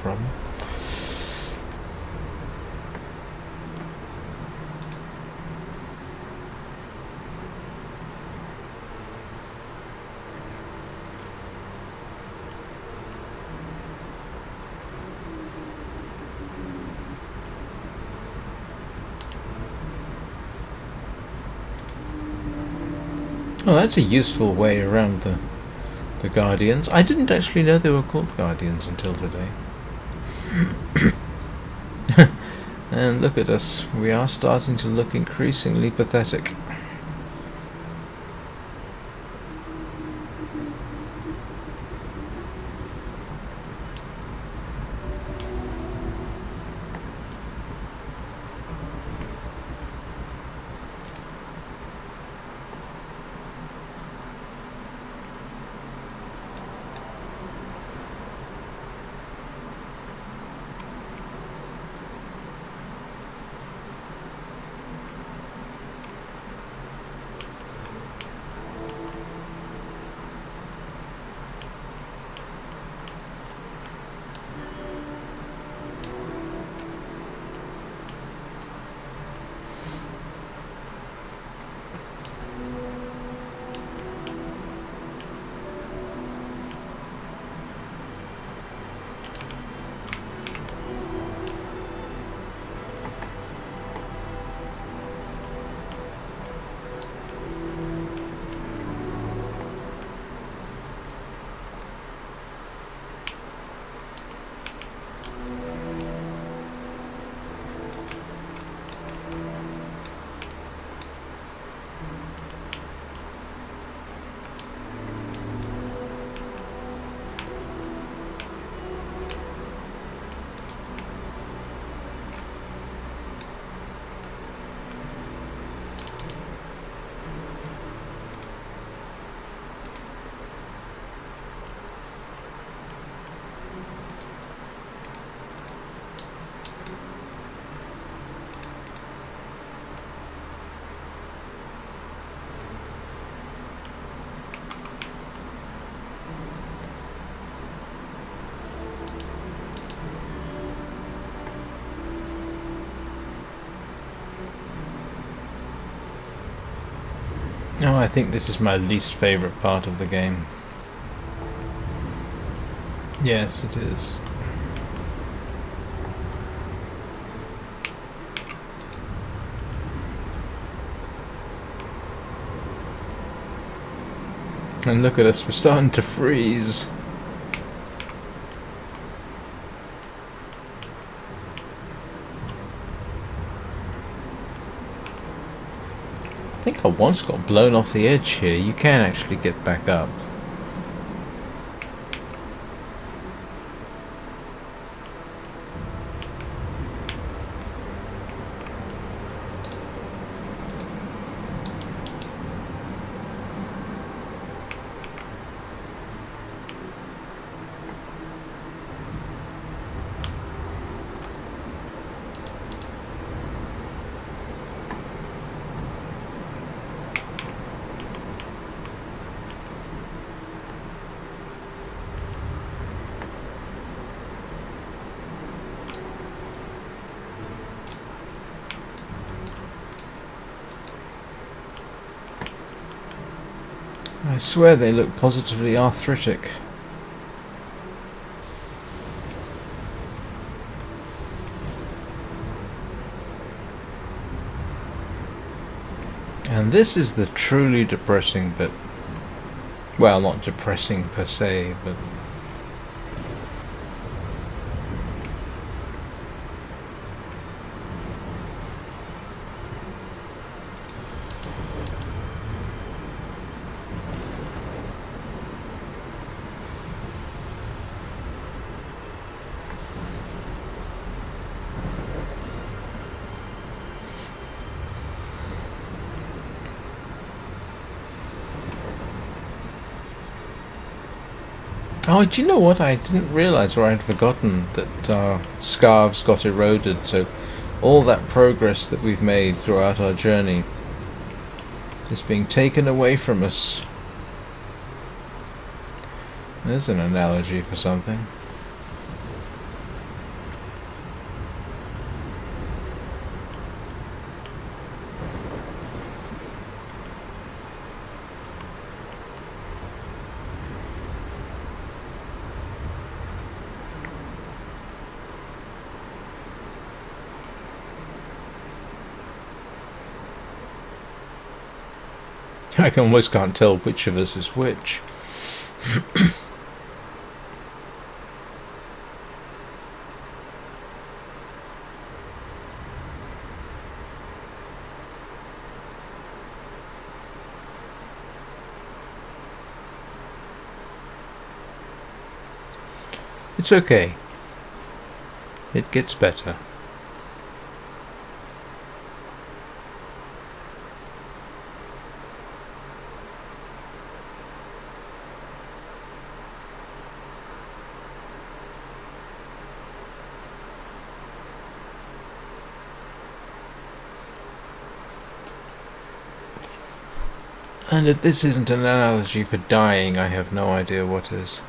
problem. Oh, that's a useful way around the Guardians. I didn't actually know they were called Guardians until today. And look at us. We are starting to look increasingly pathetic. No, I think this is my least favourite part of the game. Yes, it is. And look at us, we're starting to freeze. I think I once got blown off the edge here. You can actually get back up. I swear they look positively arthritic. And this is the truly depressing bit. Well, not depressing per se, but oh, do you know what? I didn't realise, or I'd forgotten, that our scarves got eroded, so all that progress that we've made throughout our journey is being taken away from us. There's an analogy for something. I almost can't tell which of us is which. It's okay. It gets better. And if this isn't an analogy for dying, I have no idea what is.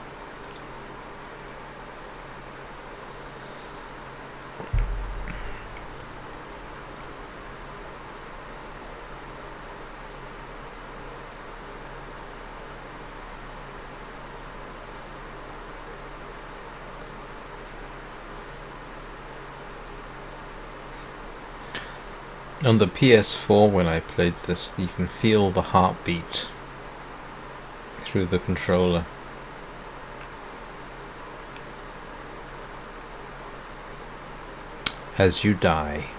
On the PS4, when I played this, you can feel the heartbeat through the controller. As you die.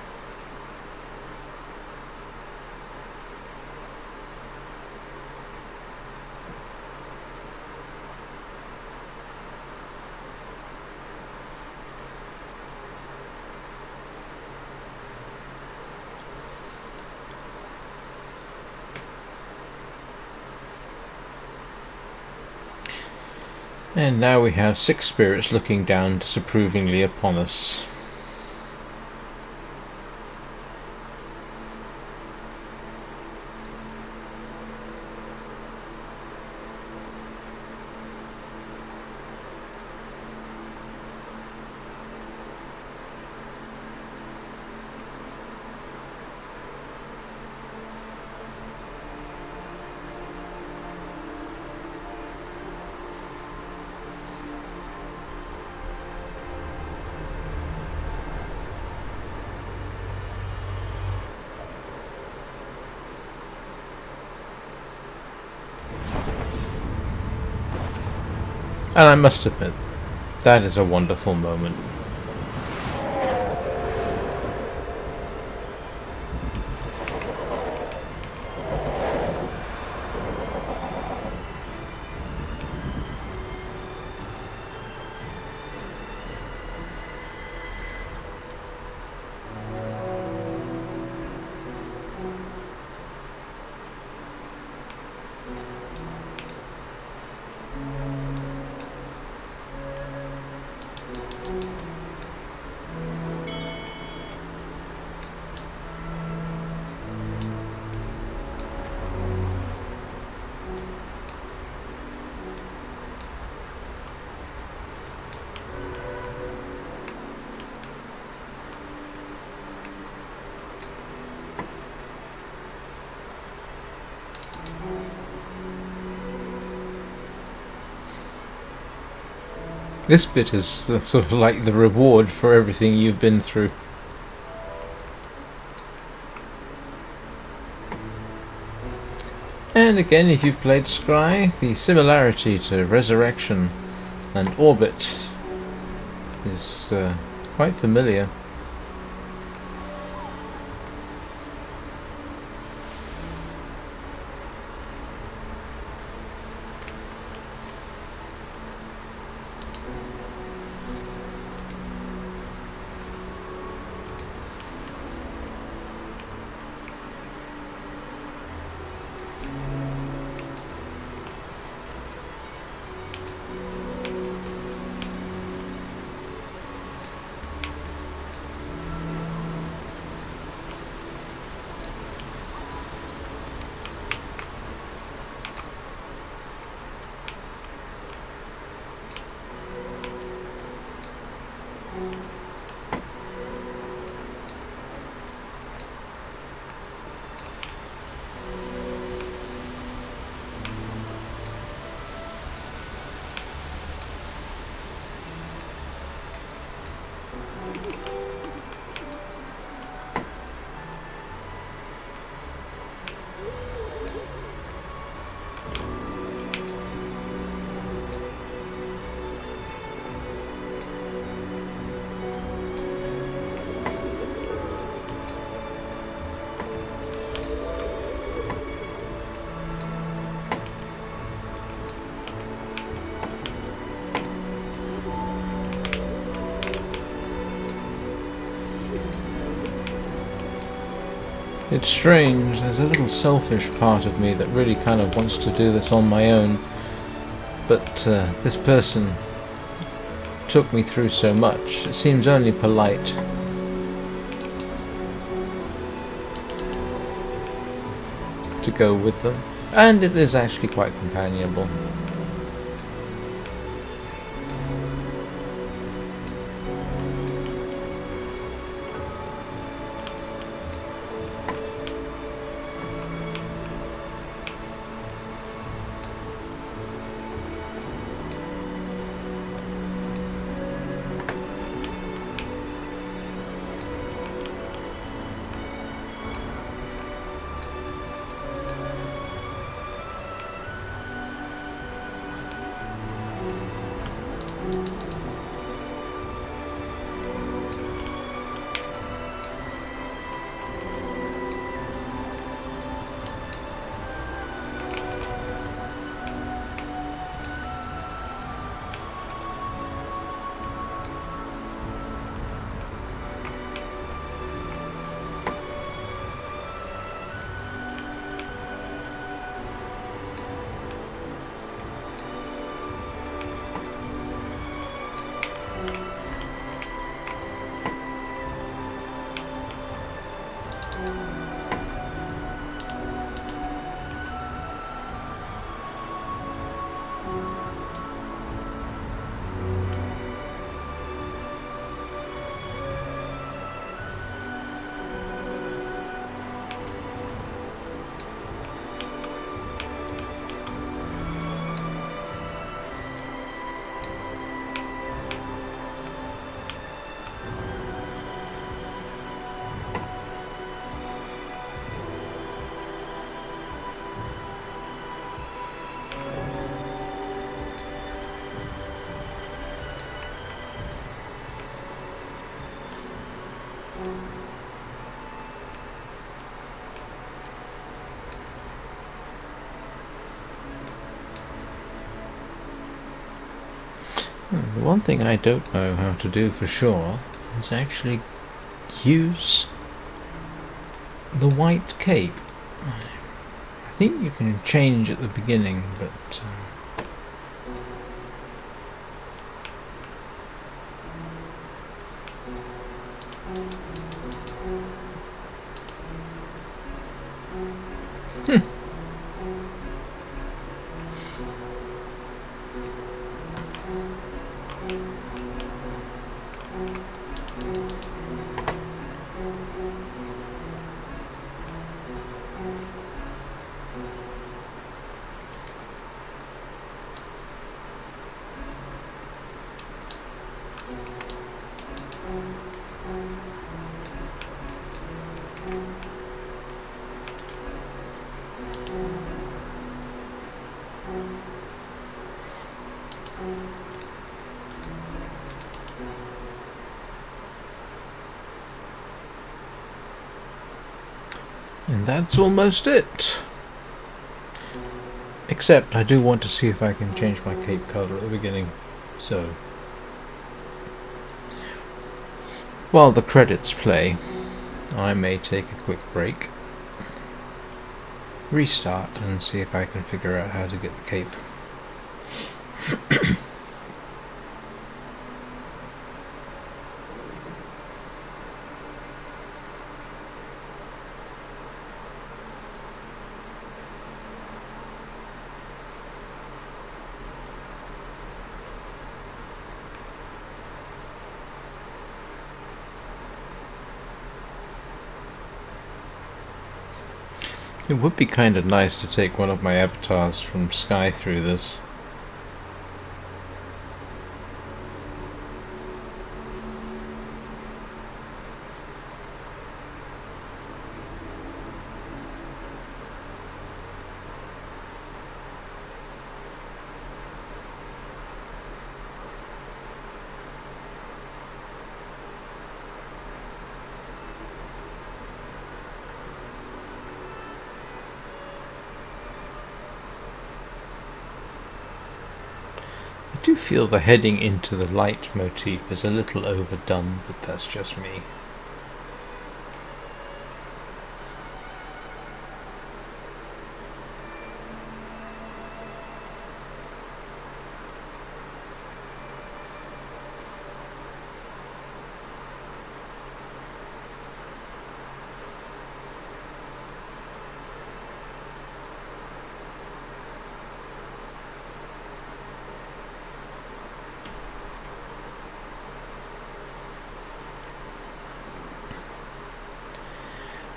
And now we have 6 spirits looking down disapprovingly upon us. And I must admit, that is a wonderful moment. This bit is sort of like the reward for everything you've been through. And again, if you've played Scry, the similarity to Resurrection and Orbit is quite familiar. It's strange, there's a little selfish part of me that really kind of wants to do this on my own, but this person took me through so much, it seems only polite to go with them, and it is actually quite companionable. The one thing I don't know how to do for sure is actually use the white cape. I think you can change at the beginning, but And that's almost it. Except I do want to see if I can change my cape colour at the beginning. So, while the credits play, I may take a quick break, restart, and see if I can figure out how to get the cape. It would be kind of nice to take one of my avatars from Sky through this. I do feel the heading into the light motif is a little overdone, but that's just me.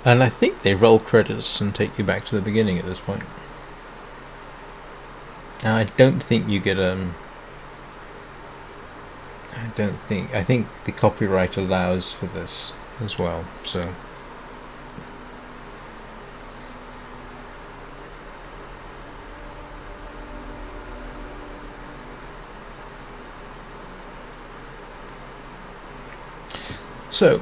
And I think they roll credits and take you back to the beginning at this point. Now I don't think you get I think the copyright allows for this as well, so. So,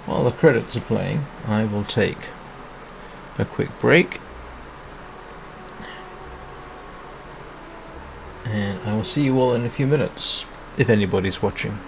while the credits are playing, I will take a quick break, and I will see you all in a few minutes, if anybody's watching.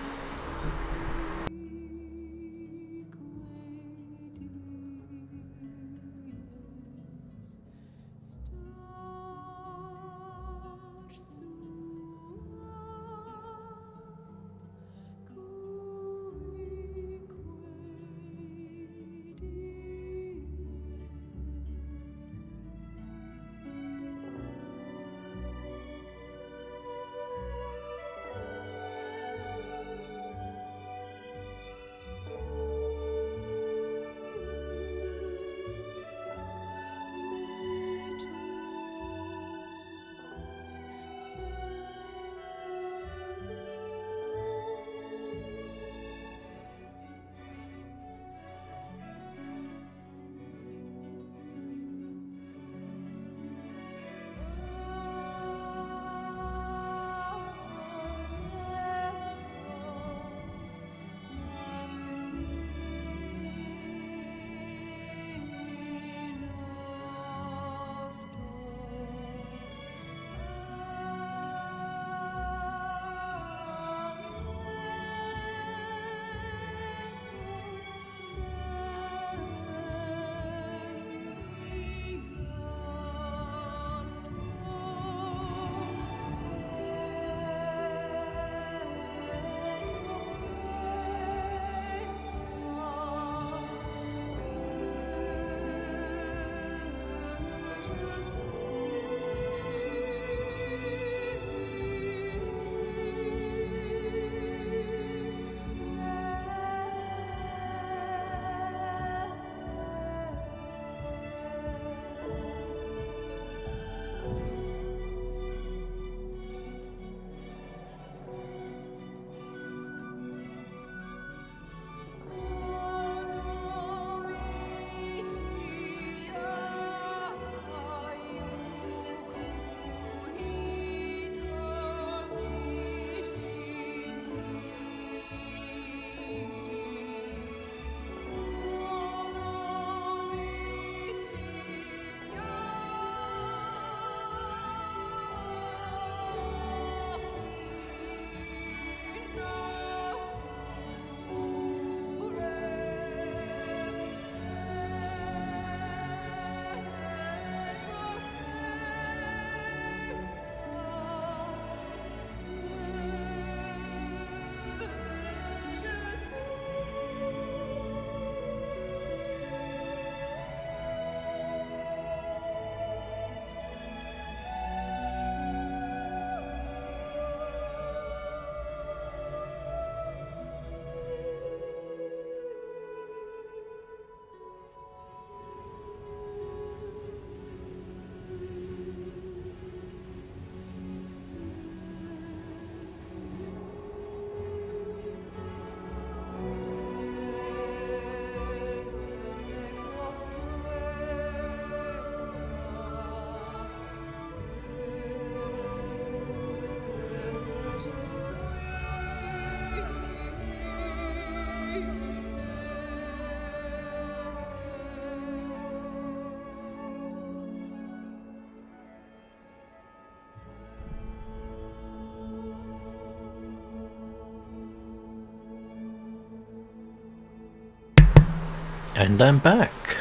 And I'm back.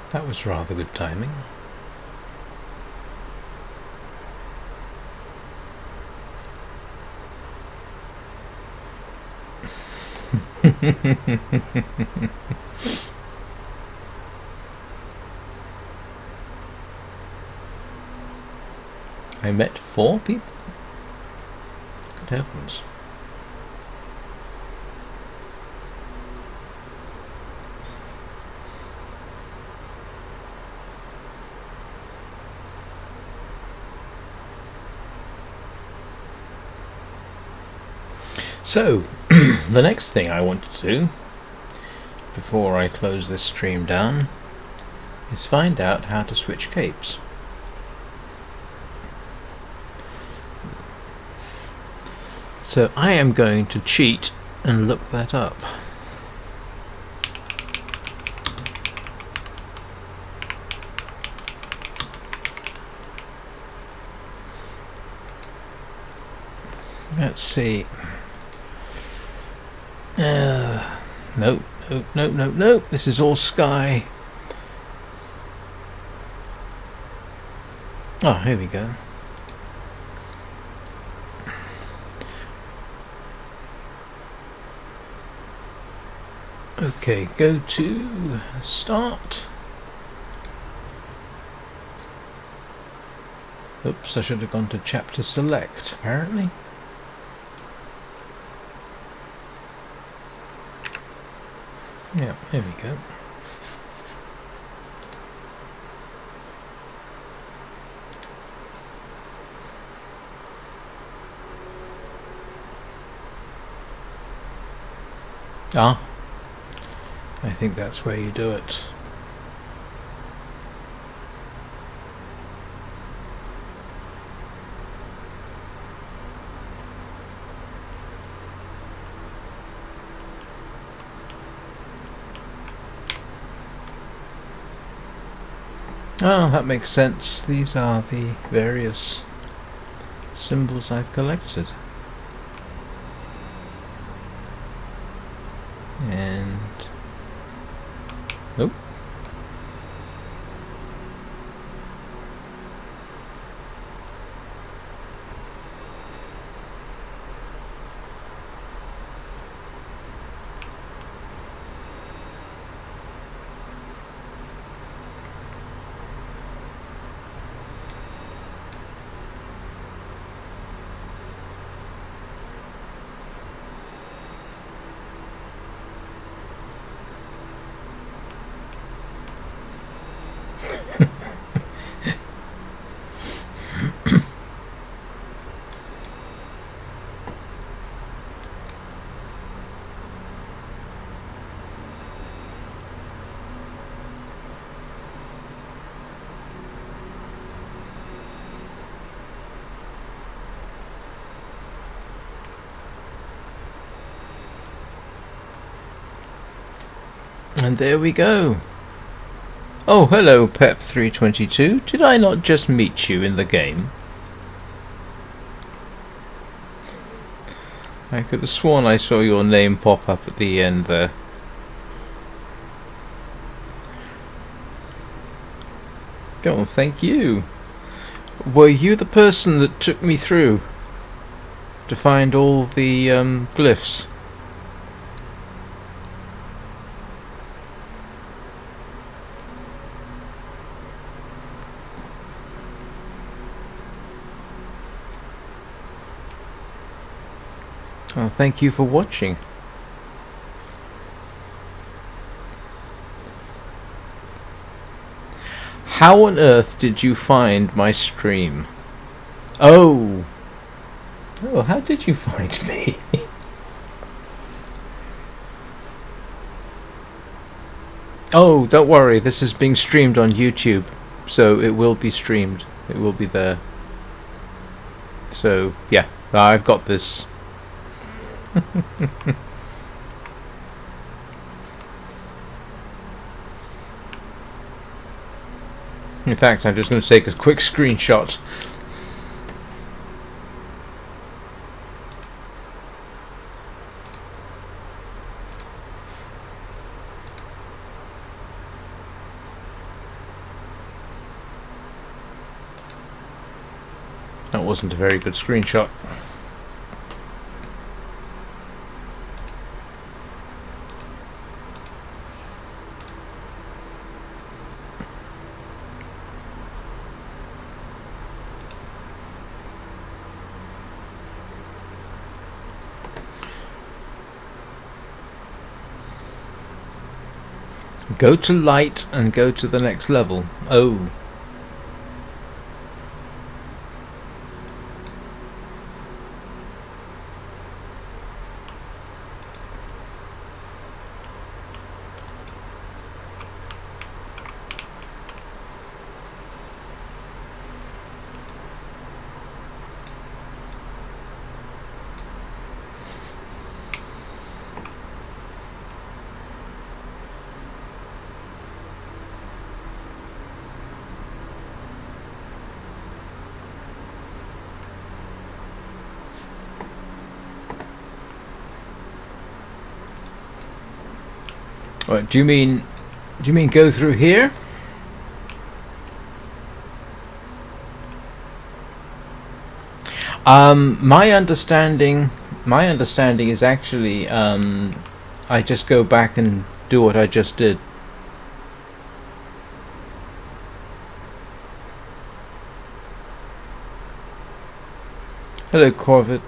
That was rather good timing. I met 4 people? Good heavens. So, the next thing I want to do, before I close this stream down, is find out how to switch capes. So I am going to cheat and look that up. Let's see. Nope, nope, nope, nope, nope. This is all Sky. Oh, here we go. Okay, go to start. Oops, I should have gone to chapter select, apparently. Yeah, there we go. Ah, I think that's where you do it. Oh, that makes sense. These are the various symbols I've collected. And... nope. And there we go. Oh, hello, Pep322. Did I not just meet you in the game? I could have sworn I saw your name pop up at the end there. Oh, thank you. Were you the person that took me through to find all the glyphs? Well, thank you for watching. How on earth did you find my stream? Oh! Oh, how did you find me? Oh, don't worry, this is being streamed on YouTube, so it will be streamed. It will be there. So, yeah, I've got this. In fact, I'm just going to take a quick screenshot. That wasn't a very good screenshot. Go to light and go to the next level. Oh. Right, do you mean go through here? My understanding is actually I just go back and do what I just did. Hello, Corvid.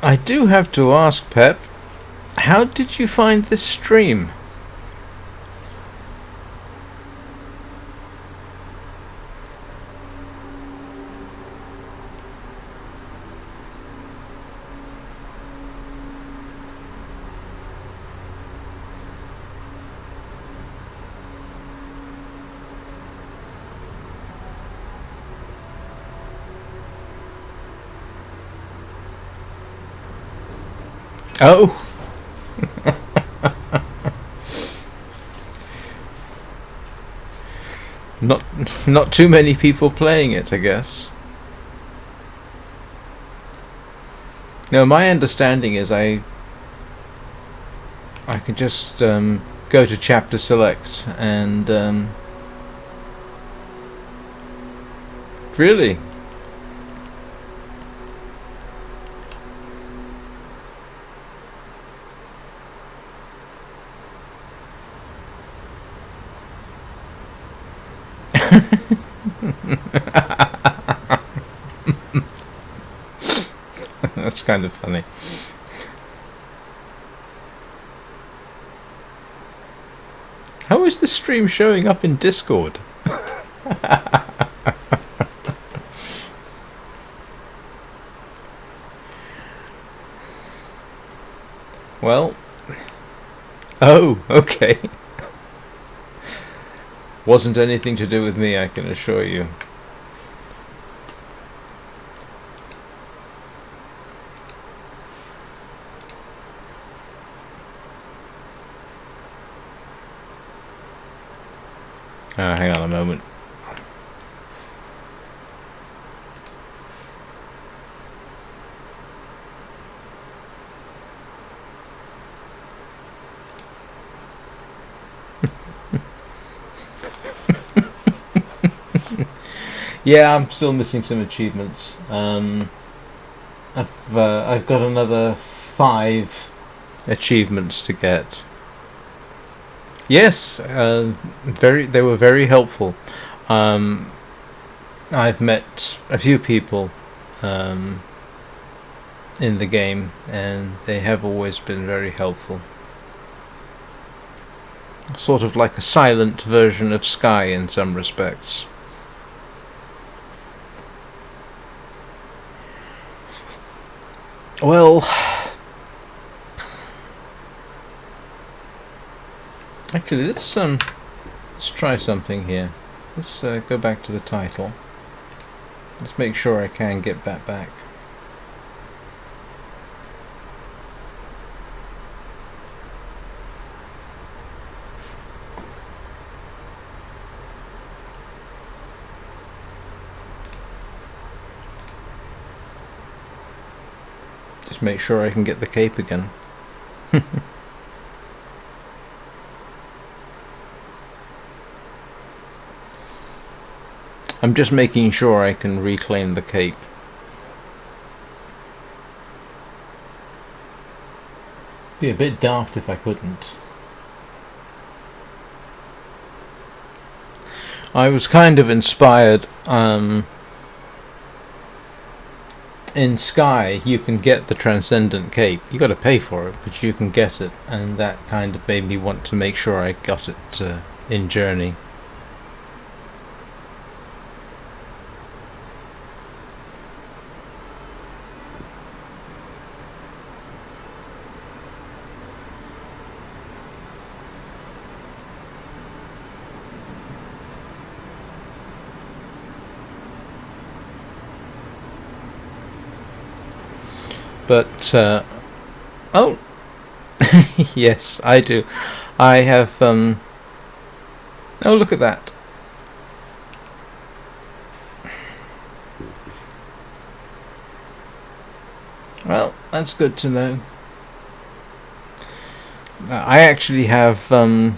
I do have to ask, Pep, how did you find this stream? Oh. Not too many people playing it, I guess. No, my understanding is I can just go to chapter select and really. That's kind of funny. How is the stream showing up in Discord? Well, oh, okay. Wasn't anything to do with me, I can assure you. Hang on a moment. Yeah, I'm still missing some achievements. I've got another 5 achievements to get. Yes, they were very helpful. I've met a few people in the game, and they have always been very helpful. Sort of like a silent version of Sky in some respects. Well, actually, let's try something here. Let's go back to the title. Let's make sure I can get that back. to make sure I can get the cape again. I'm just making sure I can reclaim the cape. Be a bit daft if I couldn't. I was kind of inspired. In Sky, you can get the Transcendent Cape. You got to pay for it, but you can get it, and that kind of made me want to make sure I got it in Journey. But oh, yes, I do. I have oh, look at that. Well, that's good to know. I actually have I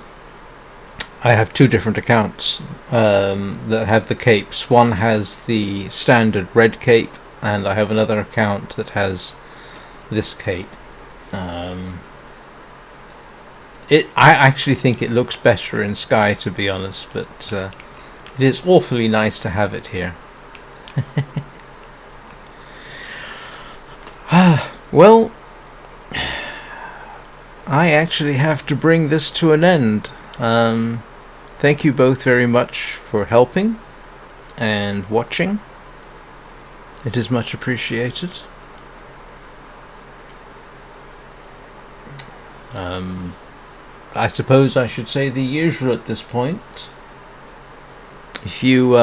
have two different accounts that have the capes. One has the standard red cape, and I have another account that has this cape. I actually think it looks better in Sky, to be honest, but it is awfully nice to have it here. Well, I actually have to bring this to an end. Thank you both very much for helping and watching. It is much appreciated. I suppose I should say the usual at this point. If you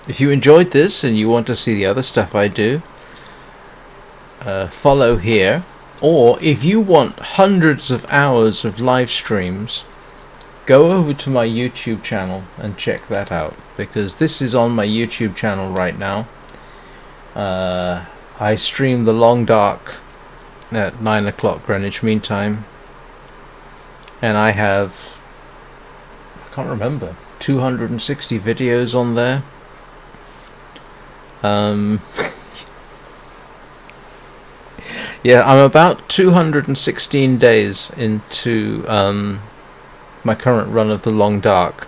enjoyed this and you want to see the other stuff I do, follow here. Or if you want hundreds of hours of live streams, go over to my YouTube channel and check that out, because this is on my YouTube channel right now. I stream The Long Dark at 9 o'clock Greenwich Mean Time, and I have, I can't remember, 260 videos on there. Yeah, I'm about 216 days into my current run of The Long Dark.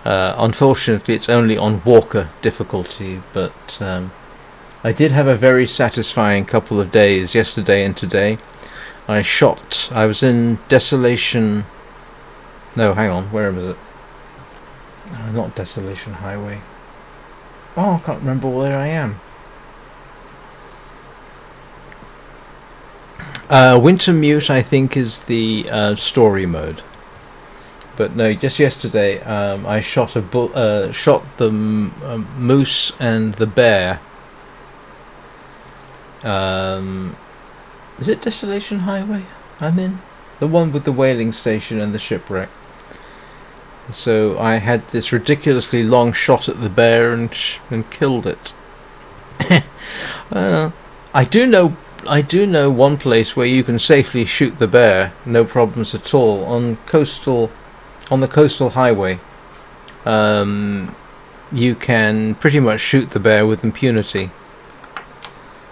Unfortunately, it's only on Walker difficulty, but I did have a very satisfying couple of days, yesterday and today. I was in Desolation... No, hang on, where was it? Not Desolation Highway. Oh, I can't remember where I am. Wintermute, I think, is the story mode. But no, just yesterday I shot the moose and the bear. Is it Desolation Highway I'm in? The one with the whaling station and the shipwreck. So I had this ridiculously long shot at the bear and killed it. I do know one place where you can safely shoot the bear, no problems at all, on the coastal highway. You can pretty much shoot the bear with impunity.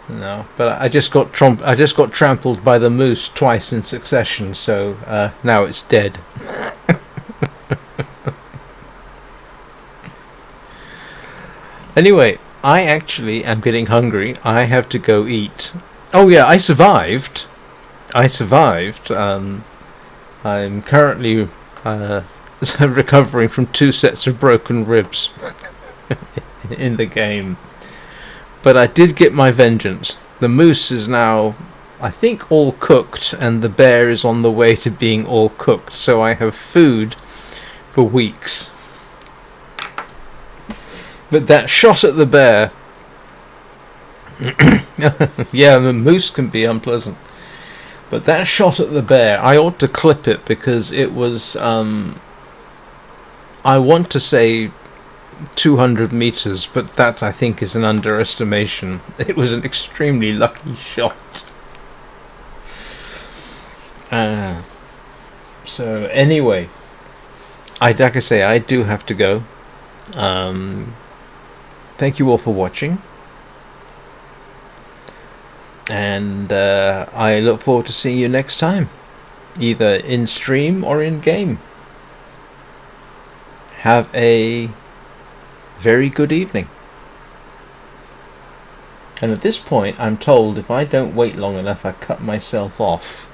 No, but I just got trampled by the moose twice in succession, so now it's dead. Anyway, I actually am getting hungry. I have to go eat. Oh yeah, I survived. I'm currently recovering from 2 sets of broken ribs in the game. But I did get my vengeance. The moose is now, I think, all cooked, and the bear is on the way to being all cooked, so I have food for weeks. But that shot at the bear... yeah, the moose can be unpleasant. But that shot at the bear, I ought to clip it, because it was... I want to say 200 meters, but that I think is an underestimation. It was an extremely lucky shot. So anyway, like I say, I do have to go. Thank you all for watching, and I look forward to seeing you next time, either in stream or in game. Have a very good evening. And at this point, I'm told if I don't wait long enough, I cut myself off.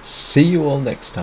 See you all next time.